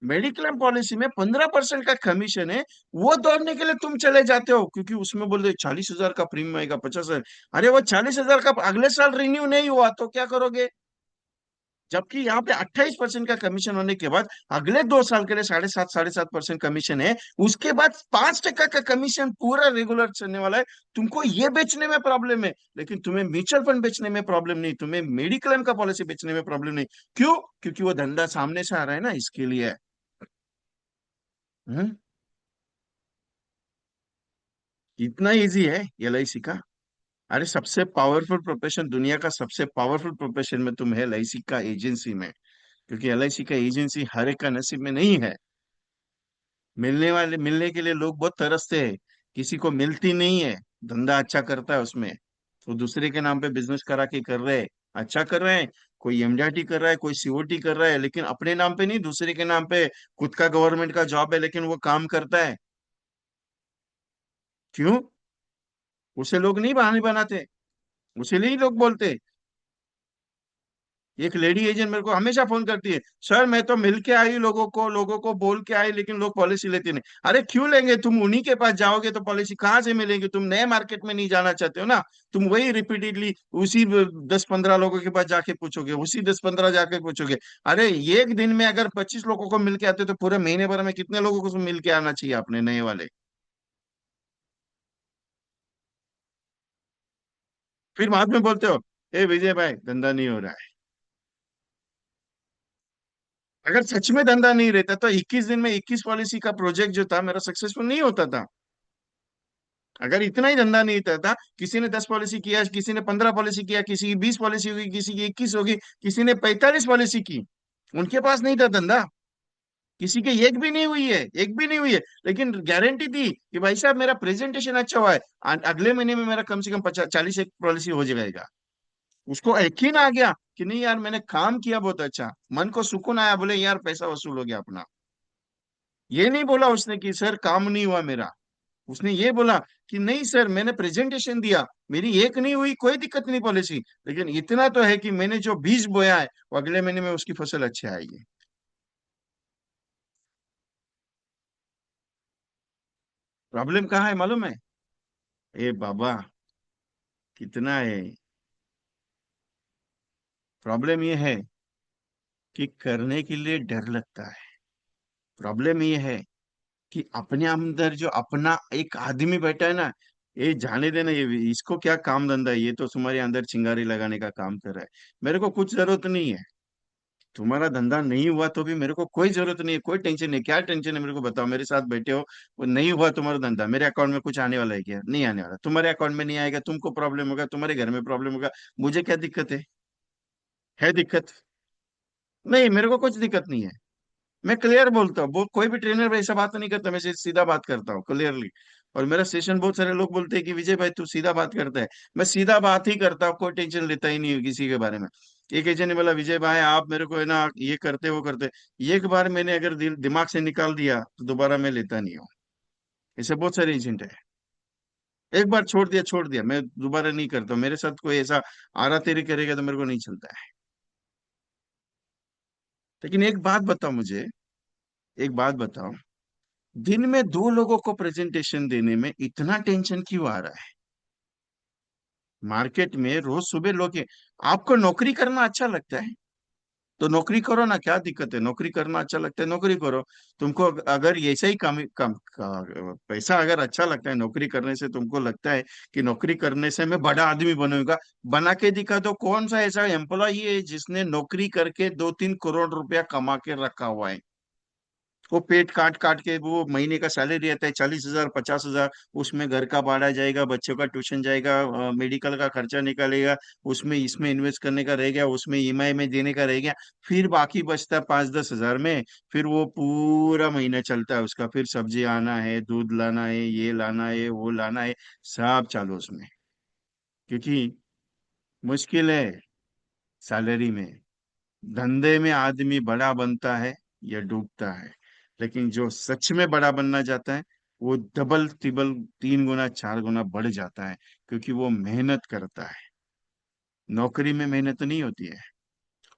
मेडिक्लेम पॉलिसी में 15% का कमीशन है, वो दौड़ने के लिए तुम चले जाते हो क्योंकि उसमें बोलते 40,000 का प्रीमियम आएगा, 50,000। अरे वो 40,000 का अगले साल रिन्यू नहीं हुआ तो क्या करोगे? जबकि यहाँ पे 28% का कमीशन होने के बाद अगले 2 साल के लिए 7.5% कमीशन है। उसके बाद 5% का कमीशन पूरा रेगुलर चलने वाला है। तुमको ये बेचने में प्रॉब्लम है, लेकिन तुम्हें म्यूचुअल फंड बेचने में प्रॉब्लम नहीं, तुम्हें मेडिक्लेम का पॉलिसी बेचने में प्रॉब्लम नहीं। क्यों? क्योंकि वो धंधा सामने से आ रहा है ना, इसके लिए। हम्म इतना इजी है एलआईसी का। अरे सबसे पावरफुल प्रोफेशन, दुनिया का सबसे पावरफुल प्रोफेशन में तुम है एलआईसी का एजेंसी में। क्योंकि एलआईसी का एजेंसी हर एक का नसीब में नहीं है। मिलने के लिए लोग बहुत तरसते हैं, किसी को मिलती नहीं है। धंधा अच्छा करता है उसमें, तो दूसरे के नाम पे बिजनेस करा के कर रहे हैं, अच्छा कर रहे हैं। कोई एमडीआरटी कर रहा है, कोई सीओटी कर रहा है, लेकिन अपने नाम पे नहीं, दूसरे के नाम पे। खुद का गवर्नमेंट का जॉब है लेकिन वो काम करता है। क्यों? उसे लोग नहीं बहाने बनाते, उसे नहीं लोग बोलते। एक लेडी एजेंट मेरे को हमेशा फोन करती है, सर मैं तो मिल के आई लोगों को बोल के आई, लेकिन लोग पॉलिसी लेते नहीं। अरे क्यों लेंगे, तुम उन्हीं के पास जाओगे तो पॉलिसी कहाँ से मिलेगी? तुम नए मार्केट में नहीं जाना चाहते हो ना, तुम वही रिपीटेडली उसी 10-15 लोगों के पास जाके पूछोगे, उसी 10-15 जाके पूछोगे। अरे एक दिन में अगर 25 लोगों को मिल के आते हो, तो पूरे महीने भर में कितने लोगों को मिल के आना चाहिए अपने नए वाले? फिर बाद में बोलते हो, ए विजय भाई धंधा नहीं हो रहा है। अगर सच में धंधा नहीं रहता तो 21 दिन में 21 पॉलिसी का प्रोजेक्ट जो था मेरा सक्सेसफुल नहीं होता था। अगर इतना ही धंधा नहीं था, किसी ने 10 पॉलिसी किया, किसी ने 15 पॉलिसी किया, किसी की 20 पॉलिसी होगी, किसी की 21 होगी, किसी ने 45 पॉलिसी की, उनके पास नहीं था धंधा। किसी के एक भी नहीं हुई है, एक भी नहीं हुई है, लेकिन गारंटी थी कि भाई साहब मेरा प्रेजेंटेशन अच्छा हुआ है, अगले महीने में मेरा कम से कम 40 एक पॉलिसी हो जाएगा। उसको यकीन आ गया कि नहीं यार मैंने काम किया बहुत अच्छा, मन को सुकून आया, बोले यार पैसा वसूल हो गया अपना। ये नहीं बोला उसने कि सर काम नहीं हुआ मेरा, उसने ये बोला कि नहीं सर मैंने प्रेजेंटेशन दिया, मेरी एक नहीं हुई कोई दिक्कत नहीं पॉलिसी, लेकिन इतना तो है कि मैंने जो बीज बोया है वो अगले महीने में उसकी फसल अच्छी आएगी। प्रॉब्लम कहाँ है मालूम है? ए बाबा, कितना है, प्रॉब्लम ये है कि करने के लिए डर लगता है। प्रॉब्लम ये है कि अपने अंदर जो अपना एक आदमी बैठा है ना, ये जाने देना, ये इसको क्या काम धंधा है, ये तो तुम्हारे अंदर चिंगारी लगाने का काम कर रहा है। मेरे को कुछ जरूरत नहीं है, तुम्हारा धंधा नहीं हुआ तो भी मेरे को कोई जरूरत नहीं है, कोई टेंशन नहीं। क्या टेंशन है मेरे को बताओ, मेरे साथ बैठे हो, वो नहीं हुआ तुम्हारा धंधा, मेरे अकाउंट में कुछ आने वाला है क्या? नहीं आने वाला। तुम्हारे अकाउंट में नहीं आएगा, तुमको प्रॉब्लम होगा, तुम्हारे घर में प्रॉब्लम होगा, मुझे क्या दिक्कत है दिक्कत? नहीं, मेरे को कुछ दिक्कत नहीं है। मैं क्लियर बोलता हूँ, वो कोई भी ट्रेनर ऐसा बात नहीं करता, मैं सीधा बात करता हूँ क्लियरली। और मेरा सेशन बहुत सारे लोग बोलते हैं कि विजय भाई तू सीधा बात करता है। मैं सीधा बात ही करता हूँ, कोई टेंशन लेता ही नहीं हूँ किसी के बारे में। एक एजेंट ने बोला विजय भाई आप मेरे को है ना ये करते वो करते, एक बार मैंने अगर दिमाग से निकाल दिया तो दोबारा मैं लेता नहीं हूँ। ऐसे बहुत सारे एजेंट है, एक बार छोड़ दिया, मैं दोबारा नहीं करता हूँ। मेरे साथ कोई ऐसा आरा तेरी करेगा तो मेरे को नहीं चलता है। लेकिन एक बात बताओ मुझे, एक बात बताओ, दिन में 2 लोगों को प्रेजेंटेशन देने में इतना टेंशन क्यों आ रहा है? मार्केट में रोज सुबह लोग आपको नौकरी करना अच्छा लगता है तो नौकरी करो ना, क्या दिक्कत है? नौकरी करना अच्छा लगता है, नौकरी करो। तुमको अगर ऐसा ही पैसा अगर अच्छा लगता है नौकरी करने से, तुमको लगता है कि नौकरी करने से मैं बड़ा आदमी बनूंगा, बना के दिखा दो। कौन सा ऐसा एम्प्लॉय है जिसने नौकरी करके 2-3 करोड़ रुपया कमा के रखा हुआ है? वो पेट काट काट के वो महीने का सैलरी रहता है 40,000 50,000, उसमें घर का भाड़ा जाएगा, बच्चों का ट्यूशन जाएगा, मेडिकल का खर्चा निकलेगा, उसमें इसमें इन्वेस्ट करने का रह गया, उसमें ईएमआई में देने का रह गया, फिर बाकी बचता है 5-10 हजार में। फिर वो पूरा महीना चलता है उसका, फिर सब्जी आना है, दूध लाना है, ये लाना है, वो लाना है, सब चालू उसमें। क्योंकि मुश्किल है सैलरी में। धंधे में आदमी बड़ा बनता है या डूबता है, लेकिन जो सच में बड़ा बनना चाहता है वो डबल तिबल 3 गुना 4 गुना बढ़ जाता है, क्योंकि वो मेहनत करता है। नौकरी में मेहनत नहीं होती है।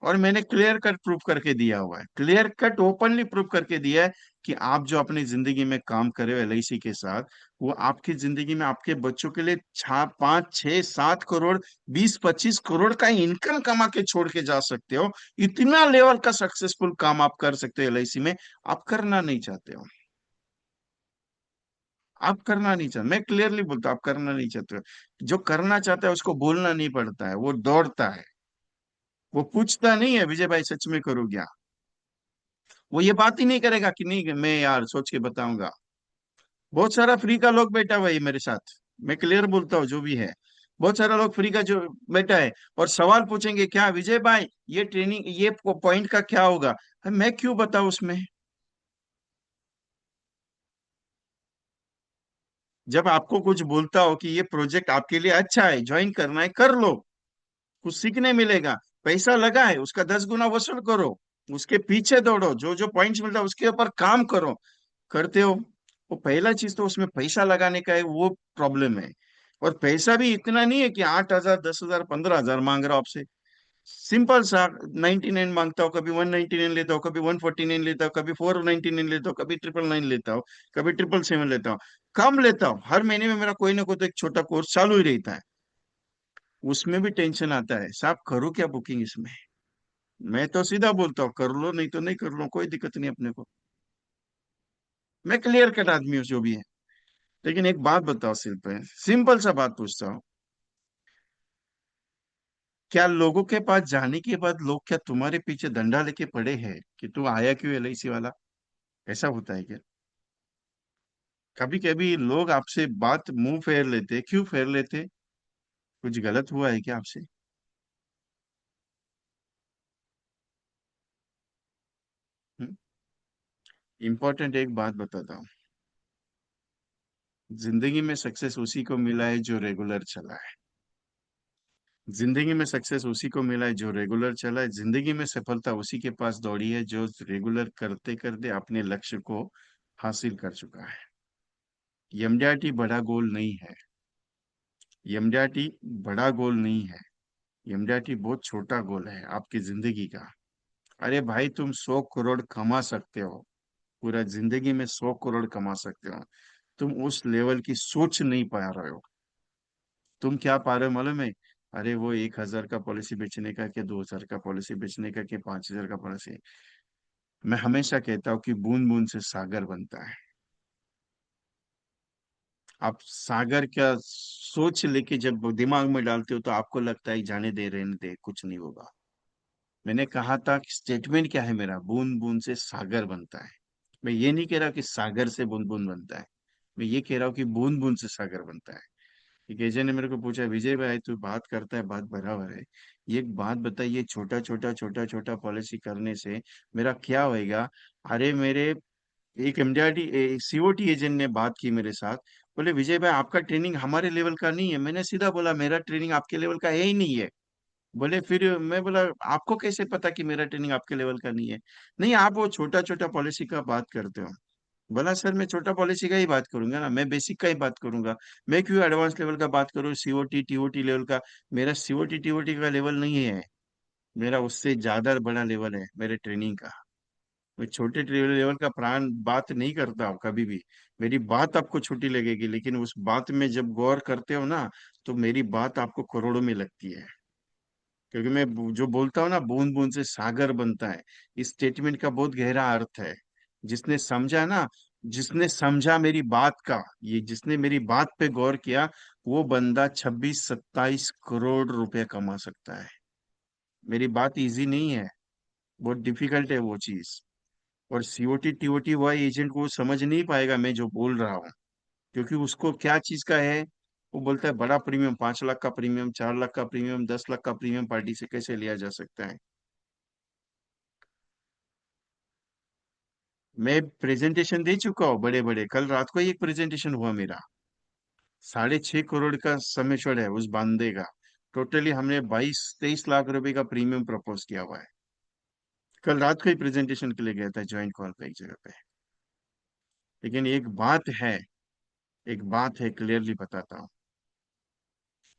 और मैंने क्लियर कट प्रूफ करके दिया हुआ है, क्लियर कट ओपनली प्रूफ करके दिया है कि आप जो अपनी जिंदगी में काम करे हो एलआईसी के साथ, वो आपकी जिंदगी में आपके बच्चों के लिए 5-6-7 करोड़ 20-25 करोड़ का इनकम कमा के छोड़ के जा सकते हो। इतना लेवल का सक्सेसफुल काम आप कर सकते हो एलआईसी में। आप करना नहीं चाहते हो, आप करना नहीं चाहते, मैं क्लियरली बोलता हूं, आप करना नहीं चाहते हो। जो करना चाहता है उसको बोलना नहीं पड़ता है, वो दौड़ता है। वो पूछता नहीं है विजय भाई सच में करूँ क्या, वो ये बात ही नहीं करेगा कि नहीं मैं यार सोच के बताऊंगा। बहुत सारा फ्री का लोग बैठा हुआ है मेरे साथ, मैं क्लियर बोलता हूँ जो भी है। बहुत सारा लोग फ्री का जो बैठा है और सवाल पूछेंगे क्या विजय भाई ये ट्रेनिंग ये पॉइंट का क्या होगा, मैं क्यों बताऊं उसमें? जब आपको कुछ बोलता हो कि ये प्रोजेक्ट आपके लिए अच्छा है, ज्वाइन करना है कर लो, कुछ सीखने मिलेगा, पैसा लगा है उसका 10 गुना वसूल करो, उसके पीछे दौड़ो, जो जो पॉइंट्स मिलता है उसके ऊपर काम करो, करते हो। वो पहला चीज तो उसमें पैसा लगाने का है, वो प्रॉब्लम है। और पैसा भी इतना नहीं है कि 8,000 10,000 15,000 मांग रहा हूं आपसे, सिंपल सा। 99 मांगता हो, कभी 199 लेता हो, कभी 149 लेता हो, कभी 499 लेता हो, कभी 999 लेता हो, कभी 777 लेता हो। कम लेता हूँ, हर महीने में मेरा कोई ना कोई तो एक छोटा कोर्स चालू ही रहता है। उसमें भी टेंशन आता है, साहब करूँ क्या बुकिंग इसमें। मैं तो सीधा बोलता हूँ, कर लो, नहीं तो नहीं कर लो, कोई दिक्कत नहीं अपने को। मैं क्लियर कट आदमी हूँ जो भी है। लेकिन एक बात बताओ, सिंपल सिंपल सा बात पूछता हूँ, क्या लोगों के पास जाने के बाद लोग क्या तुम्हारे पीछे डंडा लेके पड़े हैं कि तू आया क्यों एलआईसी वाला? ऐसा होता है क्या? कभी कभी लोग आपसे बात मुंह फेर लेते, क्यों फेर लेते? कुछ गलत हुआ है क्या आपसे? इंपॉर्टेंट एक बात बताता हूँ, जिंदगी में सक्सेस उसी को मिला है जो रेगुलर चला है। जिंदगी में सक्सेस उसी को मिला है जो रेगुलर चला है। जिंदगी में सफलता उसी के पास दौड़ी है जो रेगुलर करते करते अपने लक्ष्य को हासिल कर चुका है। एमडीआरटी बड़ा गोल नहीं है। एमडीआरटी बड़ा गोल नहीं है। एमडीआरटी बहुत छोटा गोल है आपकी जिंदगी का। अरे भाई, तुम 100 करोड़ कमा सकते हो, पूरा जिंदगी में 100 करोड़ कमा सकते हो। तुम उस लेवल की सोच नहीं पा रहे हो। तुम क्या पा रहे हो मालूम है? अरे वो 1,000 का पॉलिसी बेचने का, कि 2,000 का पॉलिसी बेचने का, कि 5,000 का पॉलिसी। मैं हमेशा कहता हूँ कि बूंद बूंद से सागर बनता है। आप सागर का सोच लेके जब दिमाग में डालते हो तो आपको लगता है जाने दे, रहने दे, कुछ नहीं होगा। मैंने कहा था कि स्टेटमेंट क्या है मेरा, बूंद बूंद से सागर बनता है। मैं ये नहीं कह रहा कि सागर से बूंद बूंद बनता है। मैं ये कह रहा हूँ कि बूंद बूंद से सागर बनता है। एक एजेंट ने मेरे को पूछा, विजय भाई तू बात करता है, बात बराबर है, ये एक बात बताइए, छोटा छोटा पॉलिसी करने से मेरा क्या होएगा? अरे मेरे एक एमडीआरटी सीओटी एजेंट ने बात की मेरे साथ। बोले विजय भाई आपका ट्रेनिंग हमारे लेवल का नहीं है। मैंने सीधा बोला मेरा ट्रेनिंग आपके लेवल का है ही नहीं है। बोले फिर मैं बोला आपको कैसे पता कि मेरा ट्रेनिंग आपके लेवल का नहीं है? नहीं, आप वो छोटा छोटा पॉलिसी का बात करते हो। बोला सर मैं छोटा पॉलिसी का ही बात करूंगा ना, मैं बेसिक का ही बात करूंगा। मैं क्यों एडवांस लेवल का बात करूँ, सीओटी टीओटी लेवल का? मेरा सीओटी टीओटी का लेवल नहीं है। मेरा उससे ज्यादा बड़ा लेवल है मेरे ट्रेनिंग का। मैं छोटे लेवल का प्राण बात नहीं करता हूँ कभी भी। मेरी बात आपको छोटी लगेगी, लेकिन उस बात में जब गौर करते हो ना, तो मेरी बात आपको करोड़ों में लगती है। क्योंकि मैं जो बोलता हूँ ना, बूंद बूंद से सागर बनता है, इस स्टेटमेंट का बहुत गहरा अर्थ है। जिसने समझा ना, जिसने समझा मेरी बात का, ये जिसने मेरी बात पे गौर किया, वो बंदा 26-27 करोड़ रुपए कमा सकता है। मेरी बात इजी नहीं है, बहुत डिफिकल्ट है वो चीज। और सीओटी टीओटी वाई एजेंट को समझ नहीं पाएगा मैं जो बोल रहा हूँ। क्योंकि उसको क्या चीज का है, वो बोलता है बड़ा प्रीमियम, 5 लाख का प्रीमियम, 4 लाख का प्रीमियम, 10 लाख का प्रीमियम पार्टी से कैसे लिया जा सकता है? मैं प्रेजेंटेशन दे चुका हूँ बड़े बड़े, कल रात को ही एक प्रेजेंटेशन हुआ मेरा। 6.5 करोड़ का समेश्वर है उस बांधे का। टोटली हमने 22-23 लाख रुपए का प्रीमियम प्रपोज किया हुआ है। कल रात को ही प्रेजेंटेशन के लिए गया था ज्वाइंट कॉल पे एक जगह पे। लेकिन एक बात है क्लियरली बताता हूँ,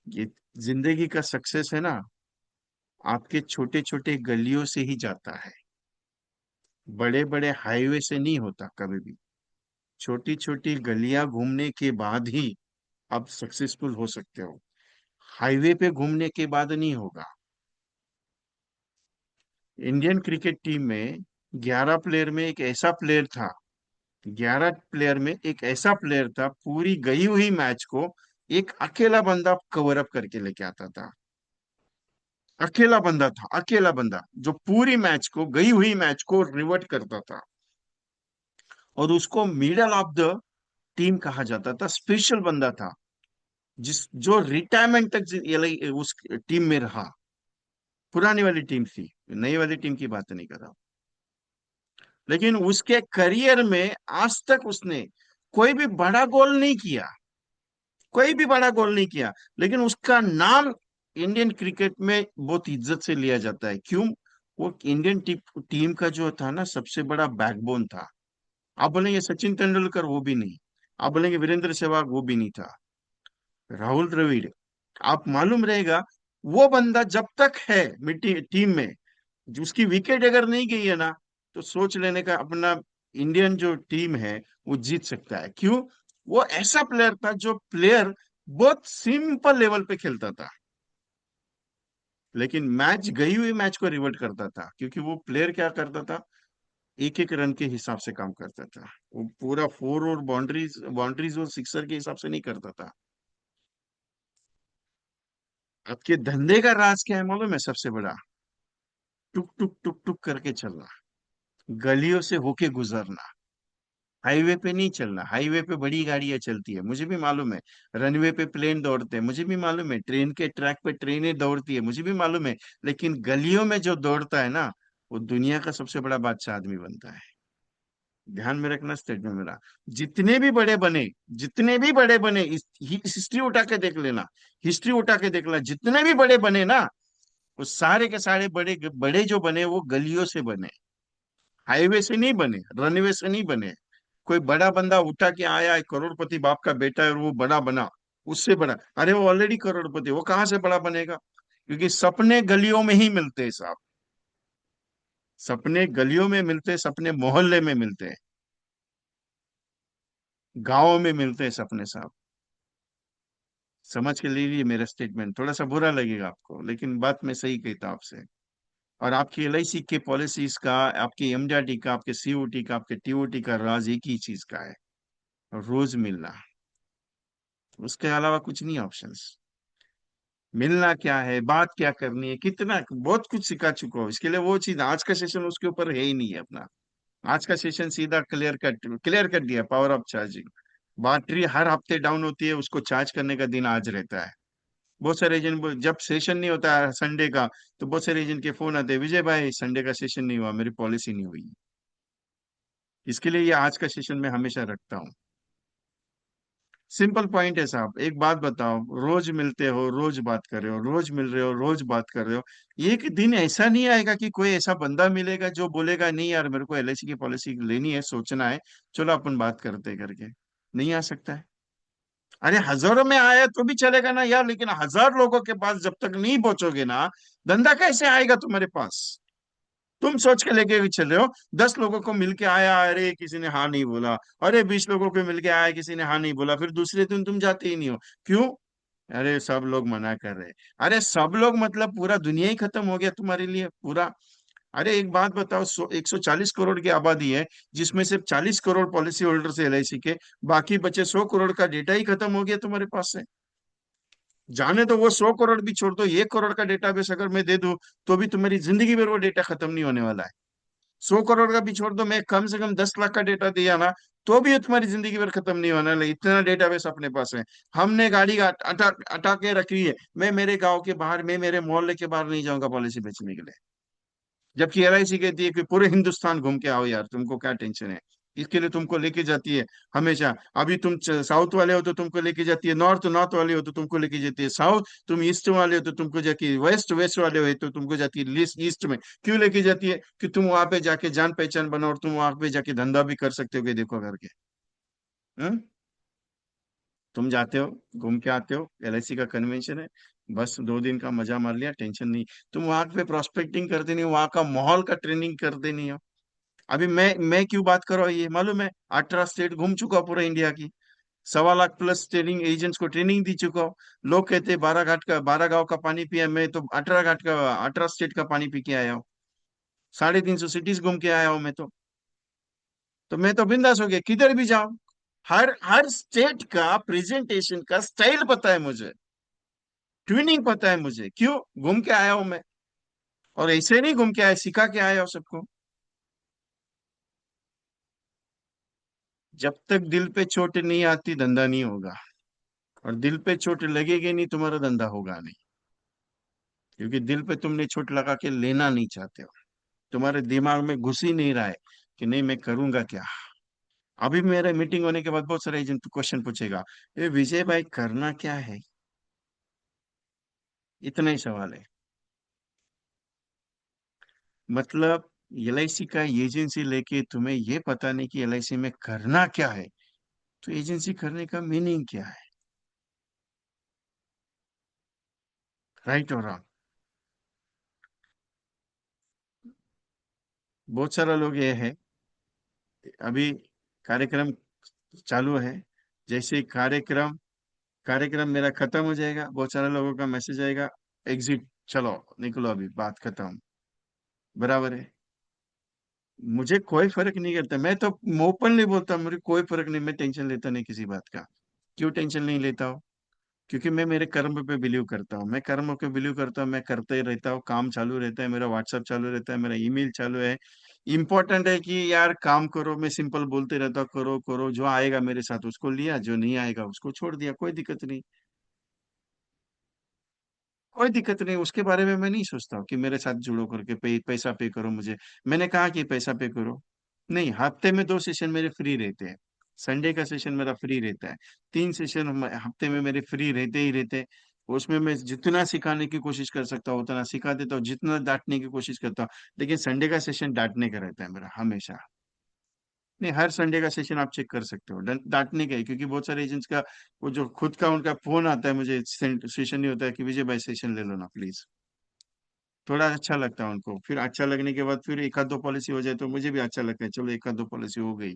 ये जिंदगी का सक्सेस है ना, आपके छोटे छोटे गलियों से ही जाता है। बड़े बड़े हाईवे से नहीं होता कभी भी। छोटी छोटी गलियां घूमने के बाद ही आप सक्सेसफुल हो सकते हो। हाईवे पे घूमने के बाद नहीं होगा। इंडियन क्रिकेट टीम में 11 प्लेयर में एक ऐसा प्लेयर था, 11 प्लेयर में एक ऐसा प्लेयर था, पूरी गई हुई मैच को एक अकेला बंदा कवर अप करके लेके आता था। अकेला बंदा था, अकेला बंदा जो पूरी मैच को, गई हुई मैच को रिवर्ट करता था। और उसको मिडल ऑफ द टीम कहा जाता था, स्पेशल बंदा था, जिस जो रिटायरमेंट तक उस टीम में रहा। पुरानी वाली टीम थी, नई वाली टीम की बात नहीं कर रहा हूं। लेकिन उसके करियर में आज तक उसने कोई भी बड़ा गोल नहीं किया, कोई भी बड़ा गोल नहीं किया। लेकिन उसका नाम इंडियन क्रिकेट में बहुत इज्जत से लिया जाता है। क्यों? वो इंडियन टीम का जो था ना, सबसे बड़ा बैकबोन था। आप बोलेंगे सचिन तेंदुलकर, वो भी नहीं। आप बोलेंगे वीरेंद्र सहवाग, वो भी नहीं था। राहुल द्रविड़, आप मालूम रहेगा, वो बंदा जब तक है मिट्टी टीम में, उसकी विकेट अगर नहीं गई है ना, तो सोच लेने का अपना इंडियन जो टीम है वो जीत सकता है। क्यों? वो ऐसा प्लेयर था जो प्लेयर बहुत सिंपल लेवल पे खेलता था, लेकिन मैच गई हुई मैच को रिवर्ट करता था, क्योंकि वो प्लेयर क्या करता था, एक एक रन के हिसाब से काम करता था। वो पूरा फोर और बाउंड्रीज बाउंड्रीज और सिक्सर के हिसाब से नहीं करता था। आपके धंधे का राज क्या है मालूम है? सबसे बड़ा, टुक टुक टुक टुक करके चलना, गलियों से होके गुजरना, हाईवे पे नहीं चलना। हाईवे पे बड़ी गाड़ियां चलती है, मुझे भी मालूम है। रनवे पे प्लेन दौड़ते हैं, मुझे भी मालूम है। ट्रेन के ट्रैक पे ट्रेनें दौड़ती है, मुझे भी मालूम है। लेकिन गलियों में जो दौड़ता है ना, वो दुनिया का सबसे बड़ा बादशाह आदमी बनता है। ध्यान में रखना स्टेटमेंट मेरा। जितने भी बड़े बने, जितने भी बड़े बने, इस हिस्ट्री उठा के देख लेना, हिस्ट्री उठा के देख लेना, जितने भी बड़े बने ना, वो सारे के सारे बड़े बड़े जो बने वो गलियों से बने, हाईवे से नहीं बने, रनवे से नहीं बने। कोई बड़ा बंदा उठा के आया है, करोड़पति बाप का बेटा है और वो बड़ा बना, उससे बड़ा, अरे वो ऑलरेडी करोड़पति, वो कहां से बड़ा बनेगा? क्योंकि सपने गलियों में ही मिलते हैं साहब। सपने गलियों में मिलते हैं, सपने मोहल्ले में मिलते हैं, गांवों में मिलते हैं सपने साहब। समझ के लीजिए मेरा स्टेटमेंट, थोड़ा सा बुरा लगेगा आपको, लेकिन बात मैं सही कहता आपसे। और आपकी एलआईसी के पॉलिसीज का, आपकी एमडीआरटी का, आपके सीओटी का, आपके टीओटी का राज एक ही चीज का है, रोज मिलना। उसके अलावा कुछ नहीं ऑप्शंस। मिलना क्या है, बात क्या करनी है, कितना, बहुत कुछ सिखा चुका हूँ इसके लिए। वो चीज आज का सेशन उसके ऊपर है ही नहीं है अपना। आज का सेशन सीधा क्लियर कट दिया, पावर ऑफ चार्जिंग। बैटरी हर हफ्ते डाउन होती है, उसको चार्ज करने का दिन आज रहता है। बहुत सारे एजेंट जब सेशन नहीं होता है संडे का, तो बहुत सारे एजेंट के फोन आते हैं, विजय भाई संडे का सेशन नहीं हुआ, मेरी पॉलिसी नहीं हुई। इसके लिए ये आज का सेशन मैं हमेशा रखता हूँ। सिंपल पॉइंट है साहब, एक बात बताओ, रोज मिलते हो, रोज बात कर रहे हो, रोज मिल रहे हो, रोज बात कर रहे हो, एक दिन ऐसा नहीं आएगा कि कोई ऐसा बंदा मिलेगा जो बोलेगा नहीं यार मेरे को एलआईसी की पॉलिसी लेनी है, सोचना है, चलो अपन बात करते हैं करके। नहीं आ सकता है। अरे हजारों में आया तो भी चलेगा ना यार, लेकिन हजार लोगों के पास जब तक नहीं पहुंचोगे ना, धंधा कैसे आएगा तुम्हारे पास? तुम सोच के लेके भी चल रहे हो, 10 लोगों को मिलके आया, अरे किसी ने हाँ नहीं बोला, अरे 20 लोगों को मिलके आया, किसी ने हाँ नहीं बोला, फिर दूसरे दिन तुम जाते ही नहीं हो। क्यों? अरे सब लोग मना कर रहे हैं। अरे सब लोग मतलब पूरा दुनिया ही खत्म हो गया तुम्हारे लिए पूरा। अरे एक बात बताओ, 140 करोड़ की आबादी है, जिसमें सिर्फ 40 करोड़ पॉलिसी होल्डर से एलआईसी के, बाकी बचे 100 करोड़ का डेटा ही खत्म हो गया तुम्हारे पास से। जाने तो वो 100 करोड़ भी छोड़ दो, 1 करोड़ का डेटाबेस अगर मैं दे दूं, तो भी तुम्हारी जिंदगी भर वो डेटा खत्म नहीं होने वाला है। 100 करोड़ का भी छोड़ दो, मैं कम से कम 10 लाख का डेटा दिया ना, तो भी ये तुम्हारी जिंदगी भर खत्म नहीं होने वाला, इतना डेटाबेस अपने पास है। हमने गाड़ी अटा अटा के रखी है, मैं मेरे गांव के बाहर, मैं मेरे मोहल्ले के बाहर नहीं जाऊंगा पॉलिसी बेचने के लिए। जबकि एलआईसी कहती है कि पूरे हिंदुस्तान घूम के आओ यार, तुमको क्या टेंशन है। इसके लिए तुमको लेके जाती है हमेशा। अभी तुम साउथ वाले हो तो तुमको लेके जाती है नॉर्थ, नॉर्थ वाले हो तो तुमको लेके जाती है साउथ, तुम ईस्ट वाले हो तो तुमको जाती है वेस्ट, वेस्ट वाले हो तो तुमको जाती है ईस्ट में। क्यों लेके जाती है? कि तुम वहां पे जाके जान पहचान बनाओ, और तुम वहां पे जाके धंधा भी कर सकते हो कि देखो करके। हम्म? तुम जाते हो, घूम के आते हो, एलआईसी का कन्वेंशन है, बस 2 दिन का मजा मार लिया, टेंशन नहीं। तुम वहां पे प्रोस्पेक्टिंग करते नहीं हो, वहां का माहौल का ट्रेनिंग करते नहीं हो। अभी मैं क्यों बात कर रहा हूँ ये मालूम है? 18 स्टेट घूम चुका हूं पूरा इंडिया की, 1.25 लाख प्लस ट्रेनिंग एजेंट्स को ट्रेनिंग दी चुका हूँ। लोग कहते हैं 12 गांव का पानी पिया, मैं तो 18 घाट का, 18 स्टेट का पानी पी के आया हूँ, 350 सिटीज घूम के आया हूँ मैं तो मैं तो बिंदास हो गया, किधर भी जाऊं। हर हर स्टेट का प्रेजेंटेशन का स्टाइल पता है मुझे, ट्यूनिंग पता है मुझे। क्यों? घूम के आया हूं मैं। और ऐसे नहीं घूम के आया, सिखा के आया हूं सबको। जब तक दिल पे चोट नहीं आती धंधा नहीं होगा, और दिल पे चोट लगेगी नहीं, तुम्हारा धंधा होगा नहीं। क्योंकि दिल पे तुमने चोट लगा के लेना नहीं चाहते हो, तुम्हारे दिमाग में घुस ही नहीं रहा है कि नहीं मैं करूंगा क्या। अभी मेरे मीटिंग होने के बाद बहुत सारे एजेंट क्वेश्चन पूछेगा, ये विजय भाई करना क्या है, इतना ही सवाल है। मतलब एलआईसी का एजेंसी लेके तुम्हें ये पता नहीं कि एलआईसी में करना क्या है, तो एजेंसी करने का मीनिंग क्या है? राइट और रॉन्ग। बहुत सारा लोग ये है, अभी कार्यक्रम चालू है, जैसे ही कार्यक्रम कार्यक्रम मेरा खत्म हो जाएगा, बहुत सारे लोगों का मैसेज आएगा, एग्जिट, चलो निकलो अभी बात खत्म। बराबर है। मुझे कोई फर्क नहीं करता, मैं तो ओपनली बोलता हूँ, मुझे कोई फर्क नहीं, मैं टेंशन लेता नहीं किसी बात का। क्यों टेंशन नहीं लेता हूँ? क्योंकि मैं मेरे कर्म पे बिलीव करता हूँ, मैं कर्म पे बिलीव करता हूँ, मैं करते ही रहता हूँ, काम चालू रहता है मेरा, व्हाट्सएप चालू रहता है मेरा, ईमेल चालू है। इंपॉर्टेंट है कि यार काम करो, मैं सिंपल बोलते रहता हूँ, करो करो, जो आएगा मेरे साथ उसको लिया, जो नहीं आएगा उसको छोड़ दिया, कोई दिक्कत नहीं। कोई दिक्कत नहीं, उसके बारे में मैं नहीं सोचता हूँ कि मेरे साथ जुड़ो करके पैसा पे करो मुझे। मैंने कहा कि पैसा पे करो, नहीं, हफ्ते में 2 सेशन मेरे फ्री रहते हैं। संडे का सेशन मेरा फ्री रहता है। 3 सेशन हफ्ते में मेरे फ्री रहते ही रहते हैं। उसमें मैं जितना सिखाने की कोशिश कर सकता हूँ उतना सिखा देता हूँ, जितना डांटने की कोशिश करता हूँ। लेकिन संडे का सेशन डांटने का रहता है मेरा हमेशा। नहीं, हर संडे का सेशन आप चेक कर सकते हो, डांटने का ही, क्योंकि बहुत सारे एजेंट्स का वो जो खुद का उनका फोन आता है मुझे, सेशन नहीं होता है कि विजय भाई सेशन ले लो ना प्लीज। थोड़ा अच्छा लगता है उनको, फिर अच्छा लगने के बाद फिर एक आध दो पॉलिसी हो जाए तो मुझे भी अच्छा लगता है, चलो एक आध दो पॉलिसी हो गई।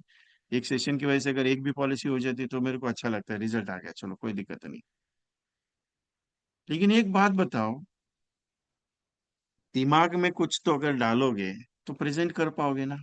एक सेशन की वजह से अगर एक भी पॉलिसी हो जाती तो मेरे को अच्छा लगता है, रिजल्ट आ गया, चलो कोई दिक्कत नहीं। लेकिन एक बात बताओ, दिमाग में कुछ तो अगर डालोगे तो प्रेजेंट कर पाओगे ना।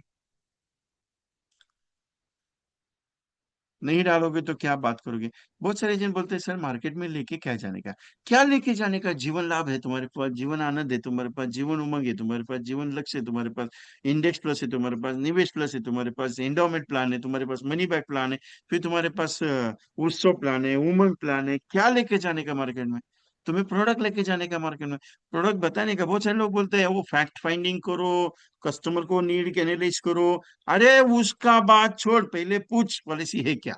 नहीं डालोगे तो क्या बात करोगे? बहुत सारे एजेंट बोलते हैं सर मार्केट में लेके क्या जाने का। क्या लेके जाने का? जीवन लाभ है तुम्हारे पास, जीवन आनंद है तुम्हारे पास, जीवन उमंग है तुम्हारे पास, जीवन लक्ष्य है तुम्हारे पास, इंडेक्स प्लस है तुम्हारे पास, निवेश प्लस है तुम्हारे पास, एंडोमेंट प्लान है तुम्हारे पास, मनी बैक प्लान है, फिर तुम्हारे पास उत्सव प्लान है, उमंग प्लान है। क्या लेके जाने का मार्केट में? तुम्हें प्रोडक्ट लेके जाने का मार्केट में, प्रोडक्ट बताने का। बहुत सारे लोग बोलते हैं वो फैक्ट फाइंडिंग करो, कस्टमर को नीड के एनालिस करो। अरे उसका बात छोड़, पहले पूछ पॉलिसी है क्या।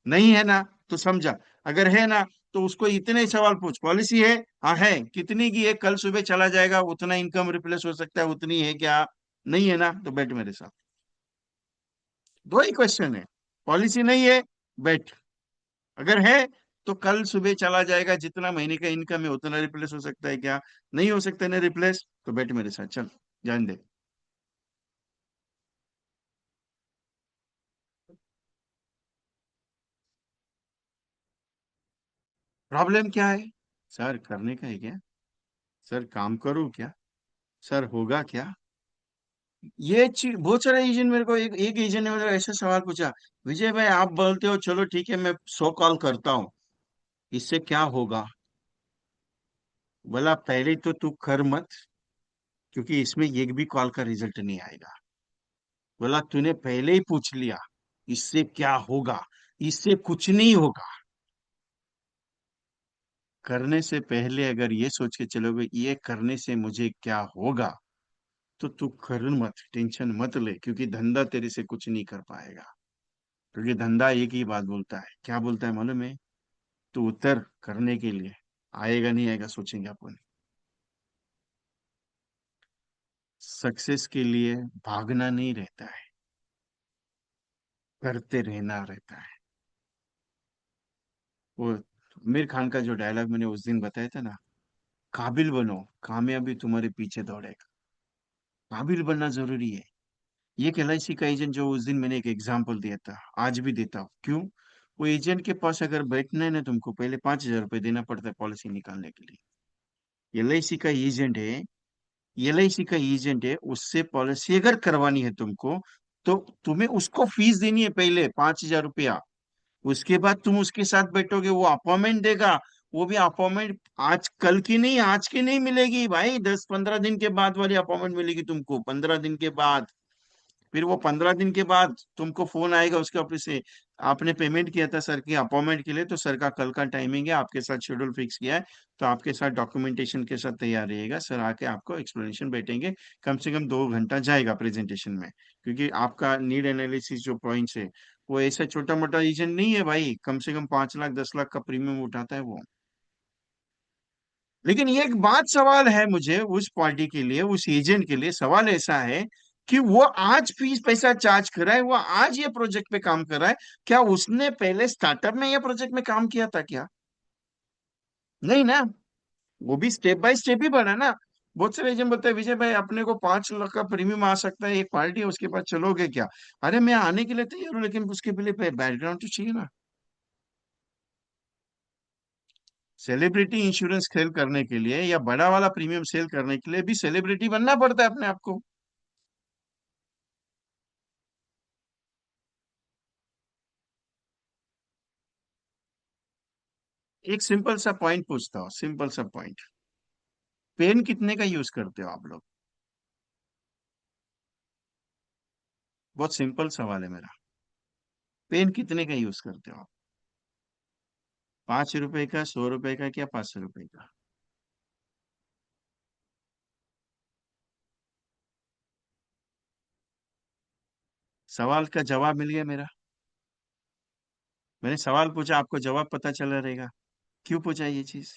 नहीं है ना, तो समझा। अगर है ना, तो उसको इतने ही सवाल पूछ, पॉलिसी है? हाँ है, कितनी की है, कल सुबह चला जाएगा, उतना इनकम रिप्लेस हो सकता है, उतनी है क्या? नहीं है ना, तो बैठ मेरे साथ। दो ही क्वेश्चन है। पॉलिसी नहीं है, बैठ। अगर है, तो कल सुबह चला जाएगा, जितना महीने का इनकम है उतना रिप्लेस हो सकता है क्या? नहीं हो सकता ना रिप्लेस, तो बैठ मेरे साथ, चल, जान दे। प्रॉब्लम क्या है? सर करने का है क्या? सर काम करूँ क्या? सर होगा क्या? ये चीज बहुत सारे एजेंट, मेरे को एक एक एजेंट ने मेरे को ऐसा सवाल पूछा, विजय भाई आप बोलते हो चलो ठीक है मैं 100 कॉल करता हूँ, इससे क्या होगा? बोला पहले तो तू कर मत, क्योंकि इसमें एक भी कॉल का रिजल्ट नहीं आएगा। बोला तूने पहले ही पूछ लिया, इससे क्या होगा? इससे कुछ नहीं होगा। करने से पहले अगर ये सोच के चलोगे ये करने से मुझे क्या होगा, तो तू कर मत, टेंशन मत ले, क्योंकि धंधा तेरे से कुछ नहीं कर पाएगा। क्योंकि धंधा एक ही बात बोलता है, क्या बोलता है मालूम है? तो उतर करने के लिए, आएगा नहीं आएगा सोचेंगे अपन। सक्सेस के लिए भागना नहीं रहता है, करते रहना रहता है। वो आमिर खान का जो डायलॉग मैंने उस दिन बताया था ना, काबिल बनो, कामयाबी तुम्हारे पीछे दौड़ेगा। काबिल बनना जरूरी है। ये एक LIC का एजेंट जो उस दिन मैंने एक एग्जाम्पल दिया था, आज भी देता हूँ, क्यों? वो एजेंट के पास अगर बैठना है ना, तुमको पहले 5,000 रुपये देना पड़ता है पॉलिसी निकालने के लिए। LIC का एजेंट है, LIC का एजेंट है, उससे पॉलिसी अगर करवानी है तुमको, तो तुम्हें उसको फीस देनी है पहले 5,000 रुपया। उसके बाद तुम उसके साथ बैठोगे, वो अपॉइंटमेंट देगा। वो भी अपॉइंटमेंट आज कल की नहीं, आज की नहीं मिलेगी भाई, 10-15 दिन के बाद वाली अपॉइंटमेंट मिलेगी तुमको, 15 दिन के बाद। फिर वो 15 दिन के बाद तुमको फोन आएगा उसके ऑफिस से, आपने पेमेंट किया था सर की अपॉइंटमेंट के लिए, तो सर का कल का टाइमिंग है, आपके साथ शेड्यूल फिक्स किया है, तो आपके साथ डॉक्यूमेंटेशन के साथ तैयार रहिएगा, सर आके आपको एक्सप्लेनेशन बैठेंगे। कम से कम 2 घंटा जाएगा प्रेजेंटेशन में, क्योंकि आपका नीड एनालिसिस जो पॉइंट्स है, वो ऐसा छोटा मोटा एजेंट नहीं है भाई, कम से कम 5 लाख 10 लाख का प्रीमियम उठाता है वो। लेकिन ये एक बात सवाल है मुझे उस पार्टी के लिए, उस एजेंट के लिए सवाल ऐसा है कि वो आज फीस पैसा चार्ज कर रहा है, वो आज ये प्रोजेक्ट पे काम कर रहा है, क्या उसने पहले स्टार्टअप में ये प्रोजेक्ट में काम किया था क्या? नहीं ना। वो भी स्टेप बाय स्टेप ही बढ़ा ना। बहुत सारे एजेंट बोलते हैं विजय भाई अपने को 5 लाख का प्रीमियम आ सकता है, एक पार्टी है उसके पास चलोगे क्या? अरे मैं आने के लिए तैयार हूँ, लेकिन उसके लिए बैकग्राउंड तो चाहिए ना। सेलिब्रिटी इंश्योरेंस सेल करने के लिए या बड़ा वाला प्रीमियम सेल करने के लिए भी सेलिब्रिटी बनना पड़ता है अपने आप को। एक सिंपल सा पॉइंट पूछता हूँ, सिंपल सा पॉइंट। पेन कितने का यूज करते हो आप लोग? बहुत सिंपल सवाल है मेरा। पेन कितने का यूज करते हो आप? 5 रुपए का, 100 रुपए का, क्या 500 रुपए का? सवाल का जवाब मिल गया मेरा। मैंने सवाल पूछा, आपको जवाब पता चला रहेगा। क्यों पूछा ये चीज?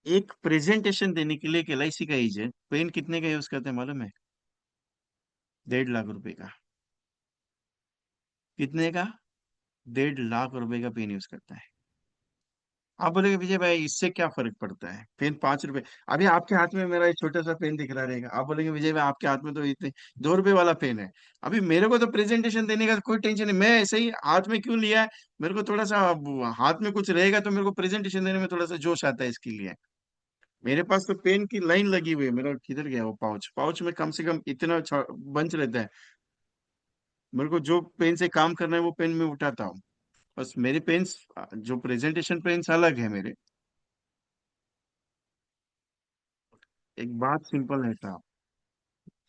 एक प्रेजेंटेशन देने के लिए एक एलआईसी का एजेंट पेन कितने का यूज करते हैं मालूम है? 1.5 लाख रुपए का। कितने का? 1.5 लाख रुपए का पेन यूज करता है। आप बोलेगे विजय भाई इससे क्या फर्क पड़ता है, पेन 5 रुपए। अभी आपके हाथ में मेरा एक छोटा सा पेन दिख रहा रहेगा, आप बोलेंगे विजय भाई आपके हाथ में तो इतने 2 रुपए वाला पेन है। अभी मेरे को तो प्रेजेंटेशन देने का कोई टेंशन नहीं, मैं ऐसे ही हाथ में क्यों लिया है? मेरे को थोड़ा सा हाथ में कुछ रहेगा तो मेरे को प्रेजेंटेशन देने में थोड़ा सा जोश आता है, इसके लिए। मेरे पास तो पेन की लाइन लगी हुई है, मेरा किधर गया वो पाउच? पाउच में कम से कम इतना बंच रहता है। मेरे को जो पेन से काम करना है वो पेन में उठाता हूँ। बस मेरे पेन्स, जो प्रेजेंटेशन पेन्स अलग है मेरे। एक बात सिंपल है साहब,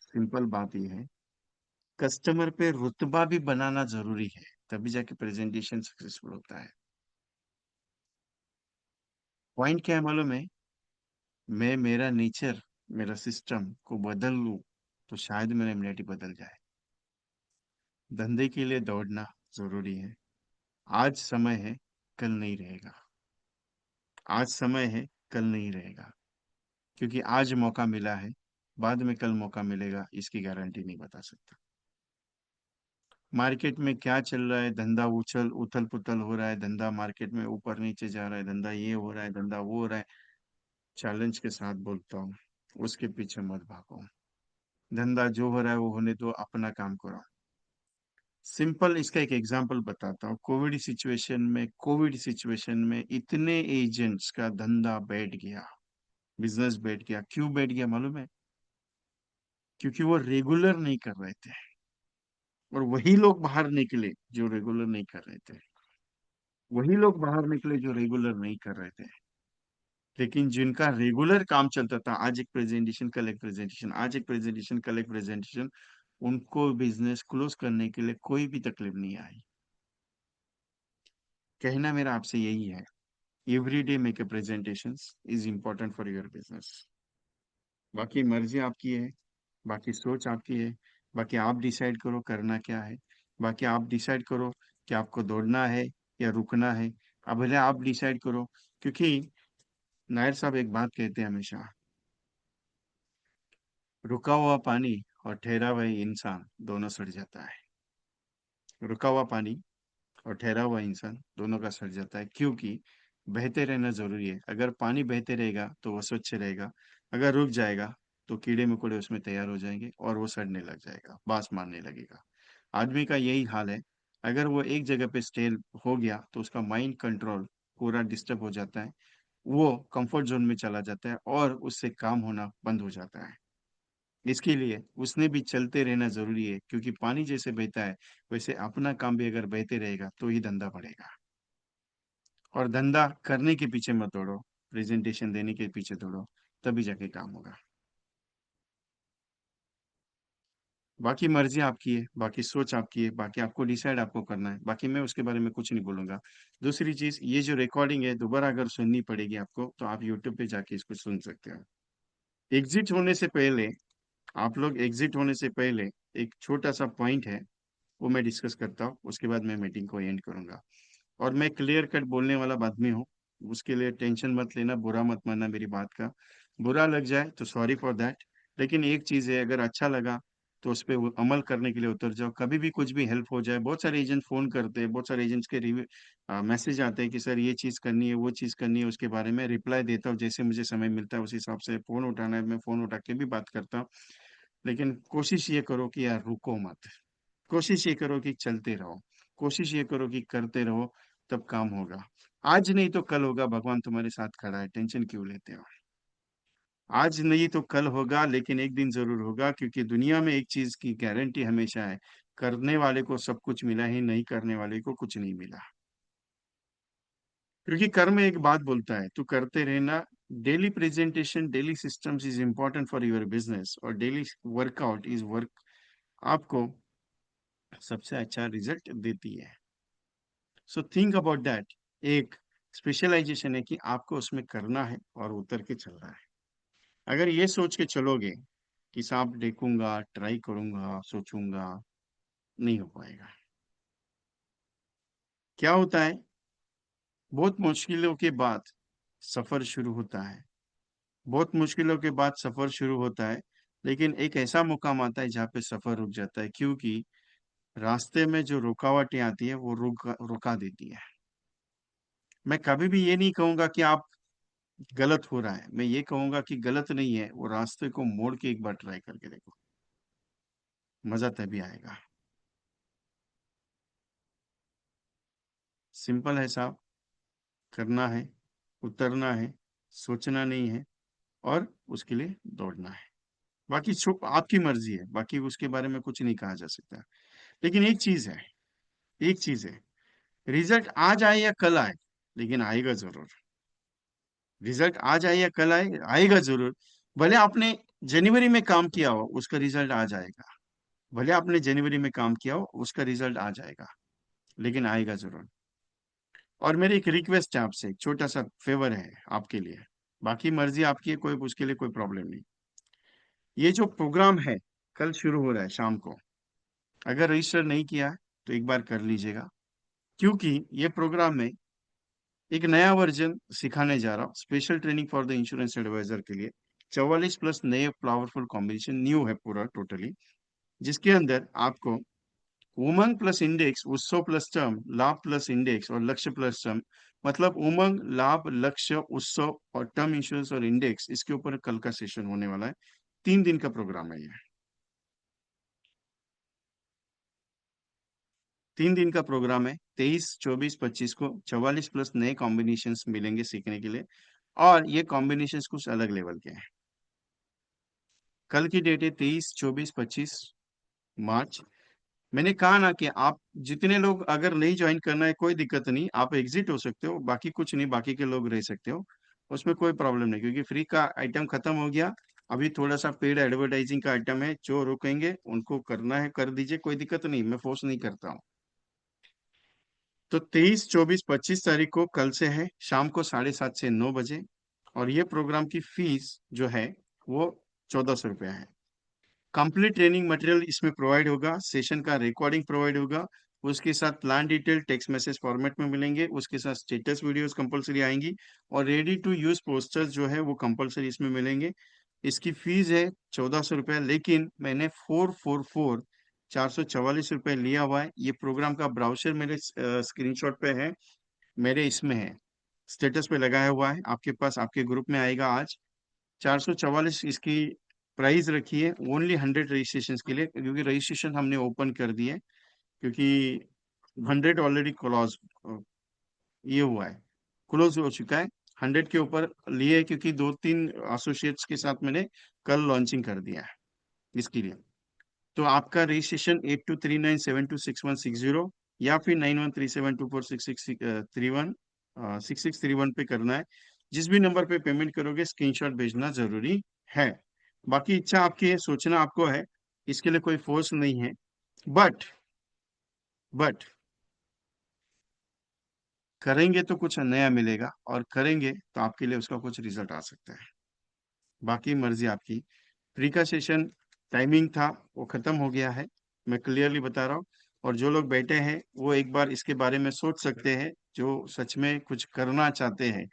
सिंपल बात ये है, कस्टमर पे रुतबा भी बनाना जरूरी है, तभी जाके प्रेजेंटेशन सक्सेसफुल होता है। पॉइंट क्या है मालूम है? मैं मेरा नेचर, मेरा सिस्टम को बदल लूं तो शायद मेरा इम्यूनिटी बदल जाए। धंधे के लिए दौड़ना जरूरी है। आज समय है, कल नहीं रहेगा। आज समय है, कल नहीं रहेगा। क्योंकि आज मौका मिला है, बाद में कल मौका मिलेगा इसकी गारंटी नहीं बता सकता। मार्केट में क्या चल रहा है, धंधा उछल उथल पुथल हो रहा है, धंधा मार्केट में ऊपर नीचे जा रहा है, धंधा ये हो रहा है, धंधा वो हो रहा है। चैलेंज के साथ बोलता हूँ, उसके पीछे मत भागो। धंधा जो हो रहा है वो होने दो, अपना काम करो। सिंपल इसका एक एग्जांपल बताता हूँ। कोविड सिचुएशन में इतने एजेंट्स का धंधा बैठ गया, बिजनेस बैठ गया। क्यों बैठ गया मालूम है? क्योंकि वो रेगुलर नहीं कर रहे थे। और वही लोग बाहर निकले जो रेगुलर नहीं कर रहे थे। वही लोग बाहर निकले जो रेगुलर नहीं कर रहे थे। लेकिन जिनका रेगुलर काम चलता था, आज एक प्रेजेंटेशन, कल एक प्रेजेंटेशन, आज एक प्रेजेंटेशन, कल एक प्रेजेंटेशन, उनको बिजनेस क्लोज करने के लिए कोई भी तकलीफ नहीं आई। कहना मेरा आपसे यही है, every day make a presentation is important for your business. बाकी मर्जी आपकी है, बाकी सोच आपकी है, बाकी आप डिसाइड करो करना क्या है। बाकी आप डिसाइड करो कि आपको दौड़ना है या रुकना है। अब भले आप डिसाइड करो। क्योंकि नायर साहब एक बात कहते हैं हमेशा, रुका हुआ पानी और ठहरा हुआ इंसान दोनों सड़ जाता है। रुका हुआ पानी और ठहरा हुआ इंसान दोनों का सड़ जाता है, क्योंकि बहते रहना जरूरी है। अगर पानी बहते रहेगा तो वो स्वच्छ रहेगा, अगर रुक जाएगा तो कीड़े मकोड़े उसमें तैयार हो जाएंगे और वो सड़ने लग जाएगा, बास मारने लगेगा। आदमी का यही हाल है। अगर वो एक जगह पे स्टेल हो गया तो उसका माइंड कंट्रोल पूरा डिस्टर्ब हो जाता है। वो कंफर्ट जोन में चला जाता है और उससे काम होना बंद हो जाता है। इसके लिए उसने भी चलते रहना जरूरी है, क्योंकि पानी जैसे बहता है वैसे अपना काम भी अगर बहते रहेगा तो ही धंधा बढ़ेगा। और धंधा करने के पीछे मत दौड़ो, प्रेजेंटेशन देने के पीछे दौड़ो, तभी जाके काम होगा। बाकी मर्जी आपकी है, बाकी सोच आपकी है, बाकी आपको डिसाइड आपको करना है, बाकी मैं उसके बारे में कुछ नहीं बोलूंगा। दूसरी चीज, ये जो रिकॉर्डिंग है दोबारा अगर सुननी पड़ेगी आपको तो आप यूट्यूब पे जाके इसको सुन सकते हो। एग्जिट होने से पहले, आप लोग एग्जिट होने से पहले एक छोटा सा पॉइंट है, वो मैं डिस्कस करता हूँ, उसके बाद मैं मीटिंग को एंड करूंगा। और मैं क्लियर कट बोलने वाला आदमी हूँ, उसके लिए टेंशन मत लेना, बुरा मत मानना मेरी बात का। बुरा लग जाए तो सॉरी फॉर दैट। लेकिन एक चीज है, अगर अच्छा लगा तो उस पर अमल करने के लिए उतर जाओ। कभी भी कुछ भी हेल्प हो जाए, बहुत सारे एजेंट फोन करते हैं, बहुत सारे एजेंट्स के रिव्यू मैसेज आते हैं कि सर ये चीज़ करनी है, वो चीज़ करनी है, उसके बारे में रिप्लाई देता हूँ। जैसे मुझे समय मिलता है उस हिसाब से फ़ोन उठाना है मैं फ़ोन उठा के भी बात करता हूँ। लेकिन कोशिश ये करो कि यार रुको मत, कोशिश ये करो कि चलते रहो, कोशिश ये करो कि करते रहो, तब काम होगा। आज नहीं तो कल होगा, भगवान तुम्हारे साथ खड़ा है, टेंशन क्यों लेते हो। आज नहीं तो कल होगा, लेकिन एक दिन जरूर होगा, क्योंकि दुनिया में एक चीज की गारंटी हमेशा है, करने वाले को सब कुछ मिला ही, नहीं करने वाले को कुछ नहीं मिला। क्योंकि कर्म एक बात बोलता है, तू करते रहना। Daily presentation, daily systems is important for your business, और डेली वर्कआउट इज वर्क आपको सबसे अच्छा रिजल्ट देती है। So think about that. एक स्पेशलाइजेशन है कि आपको उसमें करना है और उतर के चलना है। अगर ये सोच के चलोगे कि साहब देखूंगा, ट्राई करूंगा, सोचूंगा, नहीं हो पाएगा। क्या होता है, बहुत मुश्किलों के बाद सफर शुरू होता है, बहुत मुश्किलों के बाद सफर शुरू होता है, लेकिन एक ऐसा मुकाम आता है जहाँ पे सफर रुक जाता है, क्योंकि रास्ते में जो रुकावटें आती है वो रुका देती है। मैं कभी भी ये नहीं कहूंगा कि आप गलत हो रहा है, मैं ये कहूंगा कि गलत नहीं है, वो रास्ते को मोड़ के एक बार ट्राई करके देखो, मजा तभी आएगा। सिंपल है साहब, करना है, उतरना है, सोचना नहीं है, और उसके लिए दौड़ना है। बाकी आपकी मर्जी है, बाकी उसके बारे में कुछ नहीं कहा जा सकता। लेकिन एक चीज है, एक चीज है, रिजल्ट आज आए या कल आए, लेकिन आएगा जरूर। रिजल्ट आज आए या कल आए, आएगा जरूर। भले आपने जनवरी में काम किया हो, उसका रिजल्ट आ जाएगा। भले आपने जनवरी में काम किया हो, उसका रिजल्ट आ जाएगा, लेकिन आएगा जरूर। और मेरी एक रिक्वेस्ट है आपसे, एक छोटा सा फेवर है आपके लिए, बाकी मर्जी आपकी है, कोई उसके लिए कोई प्रॉब्लम नहीं। ये जो प्रोग्राम है, कल शुरू हो रहा है शाम को, अगर रजिस्टर नहीं किया है तो एक बार कर लीजिएगा, क्योंकि ये प्रोग्राम में एक नया वर्जन सिखाने जा रहा हूँ, special training for the insurance adviser के लिए। 44 प्लस नए पावरफुल कॉम्बिनेशन न्यू है पूरा टोटली, जिसके अंदर आपको उमंग प्लस इंडेक्स, उत्सव प्लस टर्म, लाभ प्लस इंडेक्स और लक्ष्य प्लस टर्म, मतलब उमंग, लाभ, लक्ष्य, उत्सव और टर्म इंश्योरेंस और इंडेक्स, इसके ऊपर कल का सेशन होने वाला है। 3 दिन का प्रोग्राम है ये, 3 दिन का प्रोग्राम है। 23, 24, 25 को 44 प्लस नए कॉम्बिनेशंस मिलेंगे सीखने के लिए, और ये कॉम्बिनेशंस कुछ अलग लेवल के हैं। कल की डेट है 23, 24, 25 मार्च। मैंने कहा ना कि आप जितने लोग, अगर नहीं ज्वाइन करना है कोई दिक्कत नहीं, आप एग्जिट हो सकते हो, बाकी कुछ नहीं, बाकी के लोग रह सकते हो, उसमें कोई प्रॉब्लम नहीं, क्योंकि फ्री का आइटम खत्म हो गया। अभी थोड़ा सा पेड एडवर्टाइजिंग का आइटम है, जो रुकेंगे उनको करना है कर दीजिए, कोई दिक्कत नहीं, मैं फोर्स नहीं करता हूँ। तो 23, 24, 25 तारीख को कल से है, शाम को 7:30 से 9 बजे। और ये प्रोग्राम की फीस जो है वो 1400 रुपया है। कंप्लीट ट्रेनिंग मटेरियल इसमें प्रोवाइड होगा, सेशन का रिकॉर्डिंग प्रोवाइड होगा, उसके साथ plan detail text message format में मिलेंगे, उसके साथ स्टेटस वीडियोस कंपलसरी आएंगी, और रेडी टू यूज पोस्टर्स जो है वो कंपलसरी इसमें मिलेंगे। इसकी फीस है 1400 रुपया, लेकिन मैंने 444 रुपये लिया हुआ है। ये प्रोग्राम का ब्राउचर मेरे स्क्रीनशॉट पे है, मेरे इसमें है, स्टेटस पे लगाया हुआ है, आपके पास आपके ग्रुप में आएगा आज। 444 इसकी प्राइस रखी है, ओनली 100 रजिस्ट्रेशन के लिए, क्योंकि रजिस्ट्रेशन हमने ओपन कर दिए, क्योंकि 100 ऑलरेडी क्लोज ये हुआ है, क्लोज हो चुका है। 100 के ऊपर लिए, क्योंकि 2-3 एसोसिएट्स के साथ मैंने कल लॉन्चिंग कर दिया है इसके लिए। तो आपका रजिस्ट्रेशन 8239726160 या फिर 9137246631 पे करना है। जिस भी नंबर पे पेमेंट करोगे स्क्रीनशॉट भेजना जरूरी है। बाकी इच्छा आपकी है, सोचना आपको है, इसके लिए कोई फोर्स नहीं है। बट बट करेंगे तो कुछ नया मिलेगा, और करेंगे तो आपके लिए उसका कुछ रिजल्ट आ सकता है। बाकी मर्जी आपकी। फ्री का सेशन टाइमिंग था, वो खत्म हो गया है, मैं क्लियरली बता रहा हूँ। और जो लोग बैठे हैं वो एक बार इसके बारे में सोच सकते हैं, जो सच में कुछ करना चाहते हैं,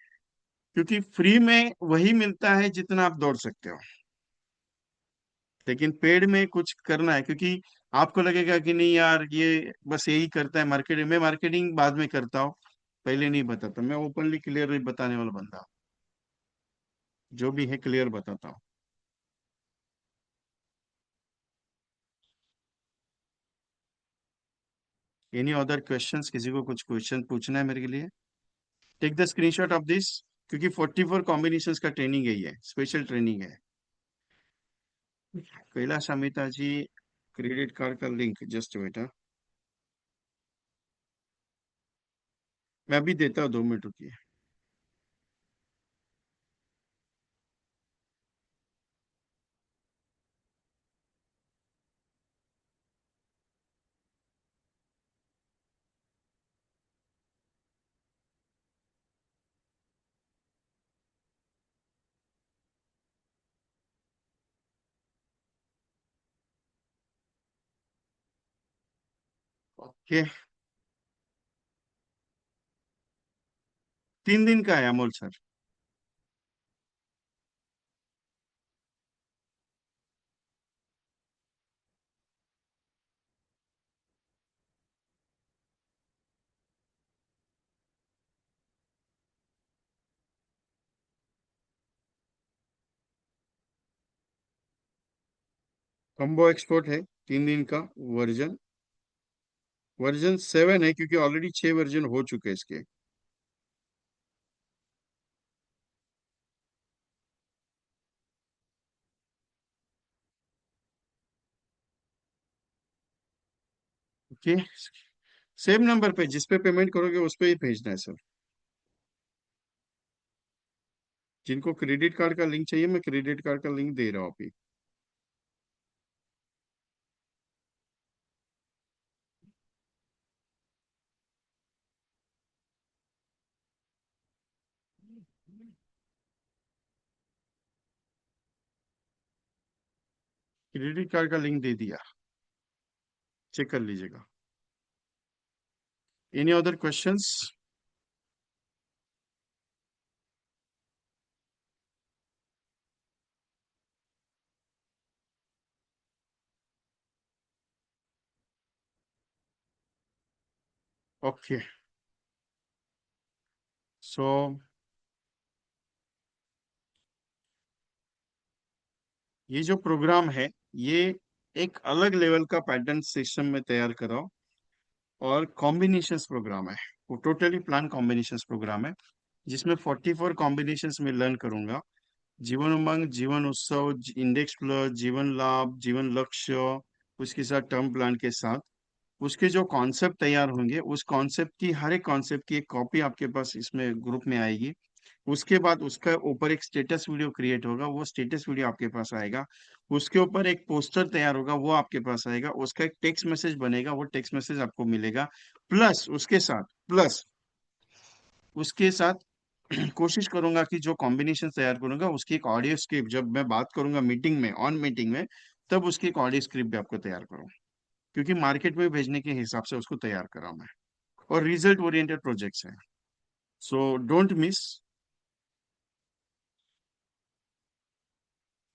क्योंकि फ्री में वही मिलता है जितना आप दौड़ सकते हो। लेकिन पेड में कुछ करना है, क्योंकि आपको लगेगा कि नहीं यार ये बस यही करता है मार्केटिंग, मैं मार्केटिंग बाद में करता हूँ, पहले नहीं बताता, मैं ओपनली क्लियर बताने वाला बंदा, जो भी है क्लियर बताता हूँ। एनी अदर क्वेश्चंस, किसी को कुछ क्वेश्चन पूछना है मेरे के लिए? Take the screenshot of this, क्योंकि 44 कॉम्बिनेशंस का ट्रेनिंग है, ये स्पेशल ट्रेनिंग है। कैलाश अमिता जी, क्रेडिट कार्ड का लिंक जस्ट बेटा, मैं अभी देता हूँ, 2 मिनट रुकिए। ओके, 3 दिन का है अमोल सर। कम्बो एक्सपोर्ट है, 3 दिन का। वर्जन वर्जन 7 है, क्योंकि ऑलरेडी 6 वर्जन हो चुके हैं इसके। ओके, सेम नंबर पे जिस पे पेमेंट करोगे उस पे ही भेजना है सर। जिनको क्रेडिट कार्ड का लिंक चाहिए, मैं क्रेडिट कार्ड का लिंक दे रहा हूँ अभी। क्रेडिट कार्ड का लिंक दे दिया, चेक कर लीजिएगा। Any other questions? ओके, सो ये जो प्रोग्राम है, ये एक अलग लेवल का पैटर्न सिस्टम में तैयार करा, और कॉम्बिनेशंस प्रोग्राम है। वो टोटली प्लान कॉम्बिनेशंस प्रोग्राम है, जिसमें 44 कॉम्बिनेशंस में लर्न करूंगा। जीवन उमंग, जीवन उत्सव, इंडेक्स प्लस, जीवन लाभ, जीवन लक्ष्य, उसके साथ टर्म प्लान के साथ उसके जो कॉन्सेप्ट तैयार होंगे, उस कॉन्सेप्ट की, हर एक कॉन्सेप्ट की एक कॉपी आपके पास इसमें ग्रुप में आएगी। उसके बाद उसका ऊपर एक स्टेटस वीडियो क्रिएट होगा, वो स्टेटस वीडियो आपके पास आएगा। उसके ऊपर एक पोस्टर तैयार होगा, वो आपके पास आएगा। उसका एक टेक्स्ट मैसेज बनेगा, वो टेक्स्ट मैसेज आपको मिलेगा। प्लस उसके साथ कोशिश करूंगा कि जो कॉम्बिनेशन तैयार करूंगा उसकी एक ऑडियो स्क्रिप्ट, जब मैं बात करूंगा मीटिंग में, ऑन मीटिंग में, तब उसकी एक ऑडियो स्क्रिप्ट भी आपको तैयार करूँ, क्योंकि मार्केट में भेजने के हिसाब से उसको तैयार करा मैं। और रिजल्ट ओरिएंटेड प्रोजेक्ट्स हैं, so don't miss.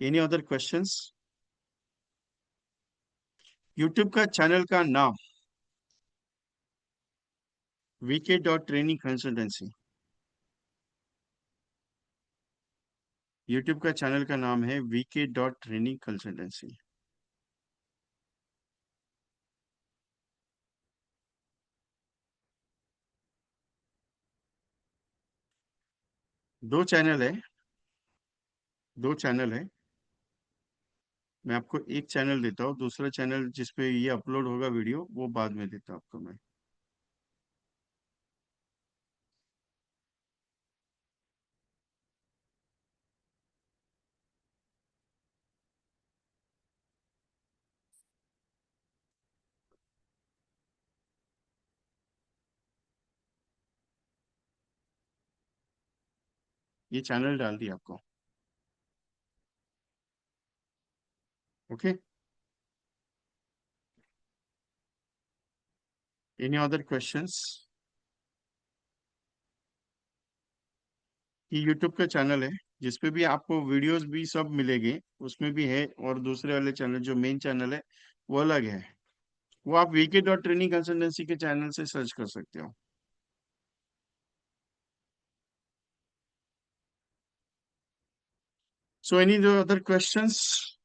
Any other questions? YouTube का चैनल का नाम VK.Training कंसल्टेंसी। यूट्यूब का चैनल का नाम है VK.Training कंसल्टेंसी। 2 चैनल है, 2 चैनल है। मैं आपको एक चैनल देता हूँ, दूसरा चैनल जिसपे ये अपलोड होगा वीडियो, वो बाद में देता हूँ आपको मैं। ये चैनल डाल दिया आपको। Okay, any other questions? ये यूट्यूब का चैनल है, जिसपे भी आपको वीडियोस भी सब मिलेंगे, उसमें भी है। और दूसरे वाले चैनल जो मेन चैनल है वो अलग है। वो आप वीके डॉट ट्रेनिंग कंसल्टेंसी के चैनल से सर्च कर सकते हो। So any other questions?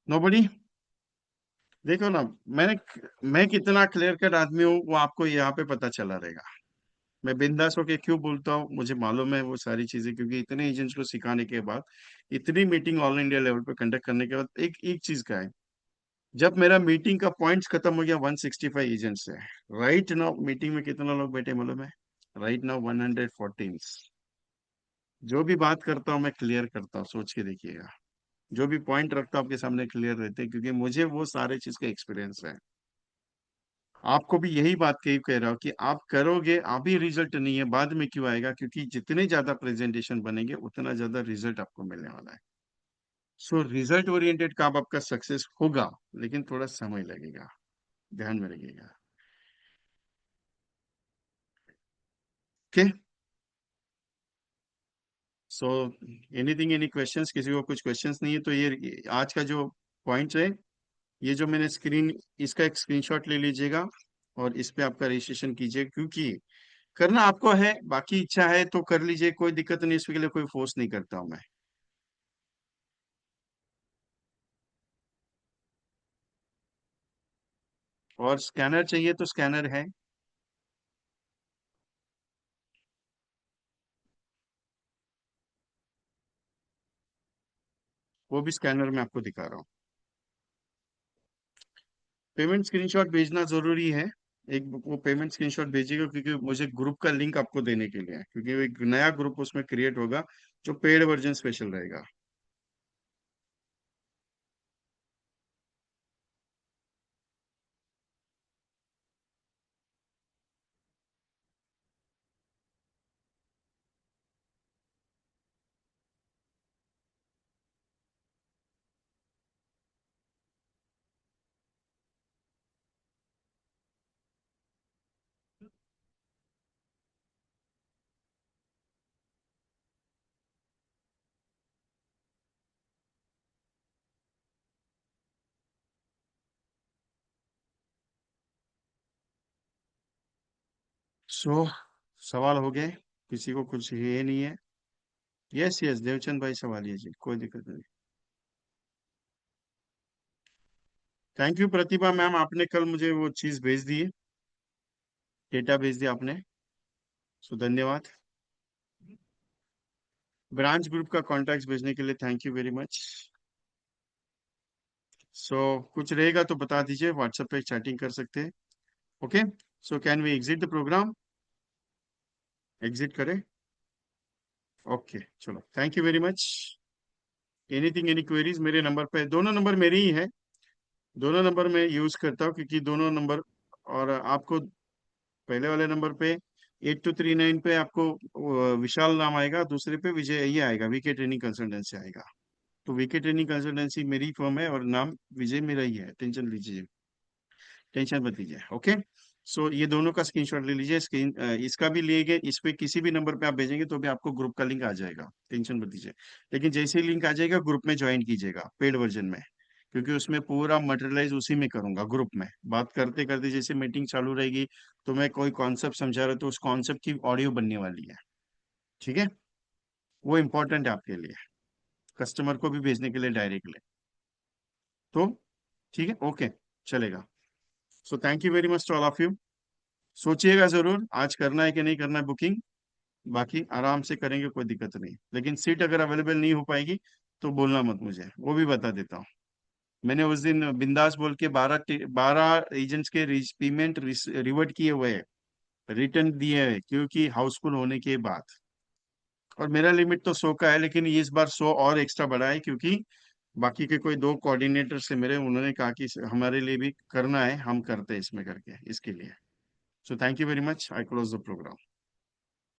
Nobody? देखो ना, मैंने मैं कितना क्लियर कट आदमी हूँ वो आपको यहाँ पे पता चला रहेगा। मैं बिंदास होके क्यों बोलता हूँ, मुझे मालूम है वो सारी चीजें, क्योंकि इतने एजेंट्स को सिखाने के बाद, इतनी मीटिंग ऑल इंडिया लेवल पे कंडक्ट करने के बाद एक एक चीज का है। जब मेरा मीटिंग का पॉइंट्स खत्म हो गया 165 एजेंट से, राइट नाउ मीटिंग में कितना लोग बैठे मालूम है? Right now 114। जो भी बात करता हूँ मैं क्लियर करता हूँ, सोच के देखिएगा। जो भी पॉइंट रखता हूँ आपके सामने क्लियर रहते हैं, क्योंकि मुझे वो सारे चीज का एक्सपीरियंस है। आपको भी यही बात कह रहा हूँ कि आप करोगे, अभी रिजल्ट नहीं है, बाद में क्यों आएगा? क्योंकि जितने ज्यादा प्रेजेंटेशन बनेंगे उतना ज्यादा रिजल्ट आपको मिलने वाला है। सो रिजल्ट ओरिएंटेड काम आपका सक्सेस होगा, लेकिन थोड़ा समय लगेगा, ध्यान में रखिएगा। Okay. So anything, any questions? किसी को कुछ क्वेश्चंस नहीं है तो ये आज का जो पॉइंट है, ये जो मैंने स्क्रीन, इसका एक स्क्रीनशॉट ले लीजिएगा और इस पे आपका रजिस्ट्रेशन कीजिए, क्योंकि करना आपको है, बाकी इच्छा है तो कर लीजिए, कोई दिक्कत नहीं, इसके लिए कोई फोर्स नहीं करता हूं मैं। और स्कैनर चाहिए तो स्कैनर है, वो भी स्कैनर में आपको दिखा रहा हूँ। पेमेंट स्क्रीनशॉट भेजना जरूरी है। एक वो पेमेंट स्क्रीनशॉट भेजिएगा, क्योंकि मुझे ग्रुप का लिंक आपको देने के लिए है, क्योंकि वो एक नया ग्रुप उसमें क्रिएट होगा जो पेड वर्जन स्पेशल रहेगा। सो सवाल हो गए? किसी को कुछ ये नहीं है? यस यस, देवचंद भाई सवाल जी, कोई दिक्कत नहीं। थैंक यू प्रतिभा मैम, आपने कल मुझे वो चीज भेज दी है, डेटा भेज दिया आपने। सो धन्यवाद। ब्रांच ग्रुप का कॉन्टैक्ट भेजने के लिए थैंक यू वेरी मच। सो कुछ रहेगा तो बता दीजिए, व्हाट्सएप पे चैटिंग कर सकते हैं। Okay. So can we exit the programme? Exit करें? ओके चलो, thank you very much. Anything, any queries? मेरे नंबर पे, दोनों नंबर मेरे ही है, दोनों नंबर मैं यूज करता हूँ, क्योंकि दोनों नंबर। और आपको पहले वाले नंबर पे 8239 पे आपको विशाल नाम आएगा, दूसरे पे विजय ये आएगा, वीके ट्रेनिंग कंसल्टेंसी आएगा। तो वीके ट्रेनिंग कंसल्टेंसी मेरी फर्म है और नाम विजय मेरा ही है, टेंशन लीजिए, टेंशन मत लीजिए। ओके। सो ये दोनों का स्क्रीनशॉट ले लीजिए, स्क्रीन इसका भी लिए, इस पे किसी भी नंबर पे आप भेजेंगे तो भी आपको ग्रुप का लिंक आ जाएगा, टेंशन मत लीजिए। लेकिन जैसे ही लिंक आ जाएगा ग्रुप में ज्वाइन कीजिएगा, पेड वर्जन में, क्योंकि उसमें पूरा मटेरियलाइज उसी में करूंगा, ग्रुप में बात करते करते जैसे मीटिंग चालू रहेगी, तो मैं कोई कॉन्सेप्ट समझा रहा हूं तो उस कॉन्सेप्ट की ऑडियो बनने वाली है। ठीक है। वो इंपॉर्टेंट है आपके लिए, कस्टमर को भी भेजने के लिए डायरेक्टली। तो ठीक है, ओके, चलेगा। So thank you very much to all of you. सोचिएगा जरूर आज करना है कि नहीं करना है बुकिंग, बाकी आराम से करेंगे, कोई दिक्कत नहीं। लेकिन सीट अगर अवेलेबल नहीं हो पाएगी तो बोलना मत मुझे, वो भी बता देता हूँ। मैंने उस दिन बिंदास बोल के 12 एजेंट्स के पेमेंट रिवर्ट किए हुए हैं, रिटर्न दिए हैं, क्योंकि हाउसफुल होने के बाद। और मेरा लिमिट तो 100 का है, लेकिन इस बार 100 और एक्स्ट्रा बढ़ा है, क्योंकि बाकी के कोई दो कोऑर्डिनेटर से मेरे, उन्होंने कहा कि हमारे लिए भी करना है, हम करते हैं इसमें करके, इसके लिए। So thank you very much, I close the programme.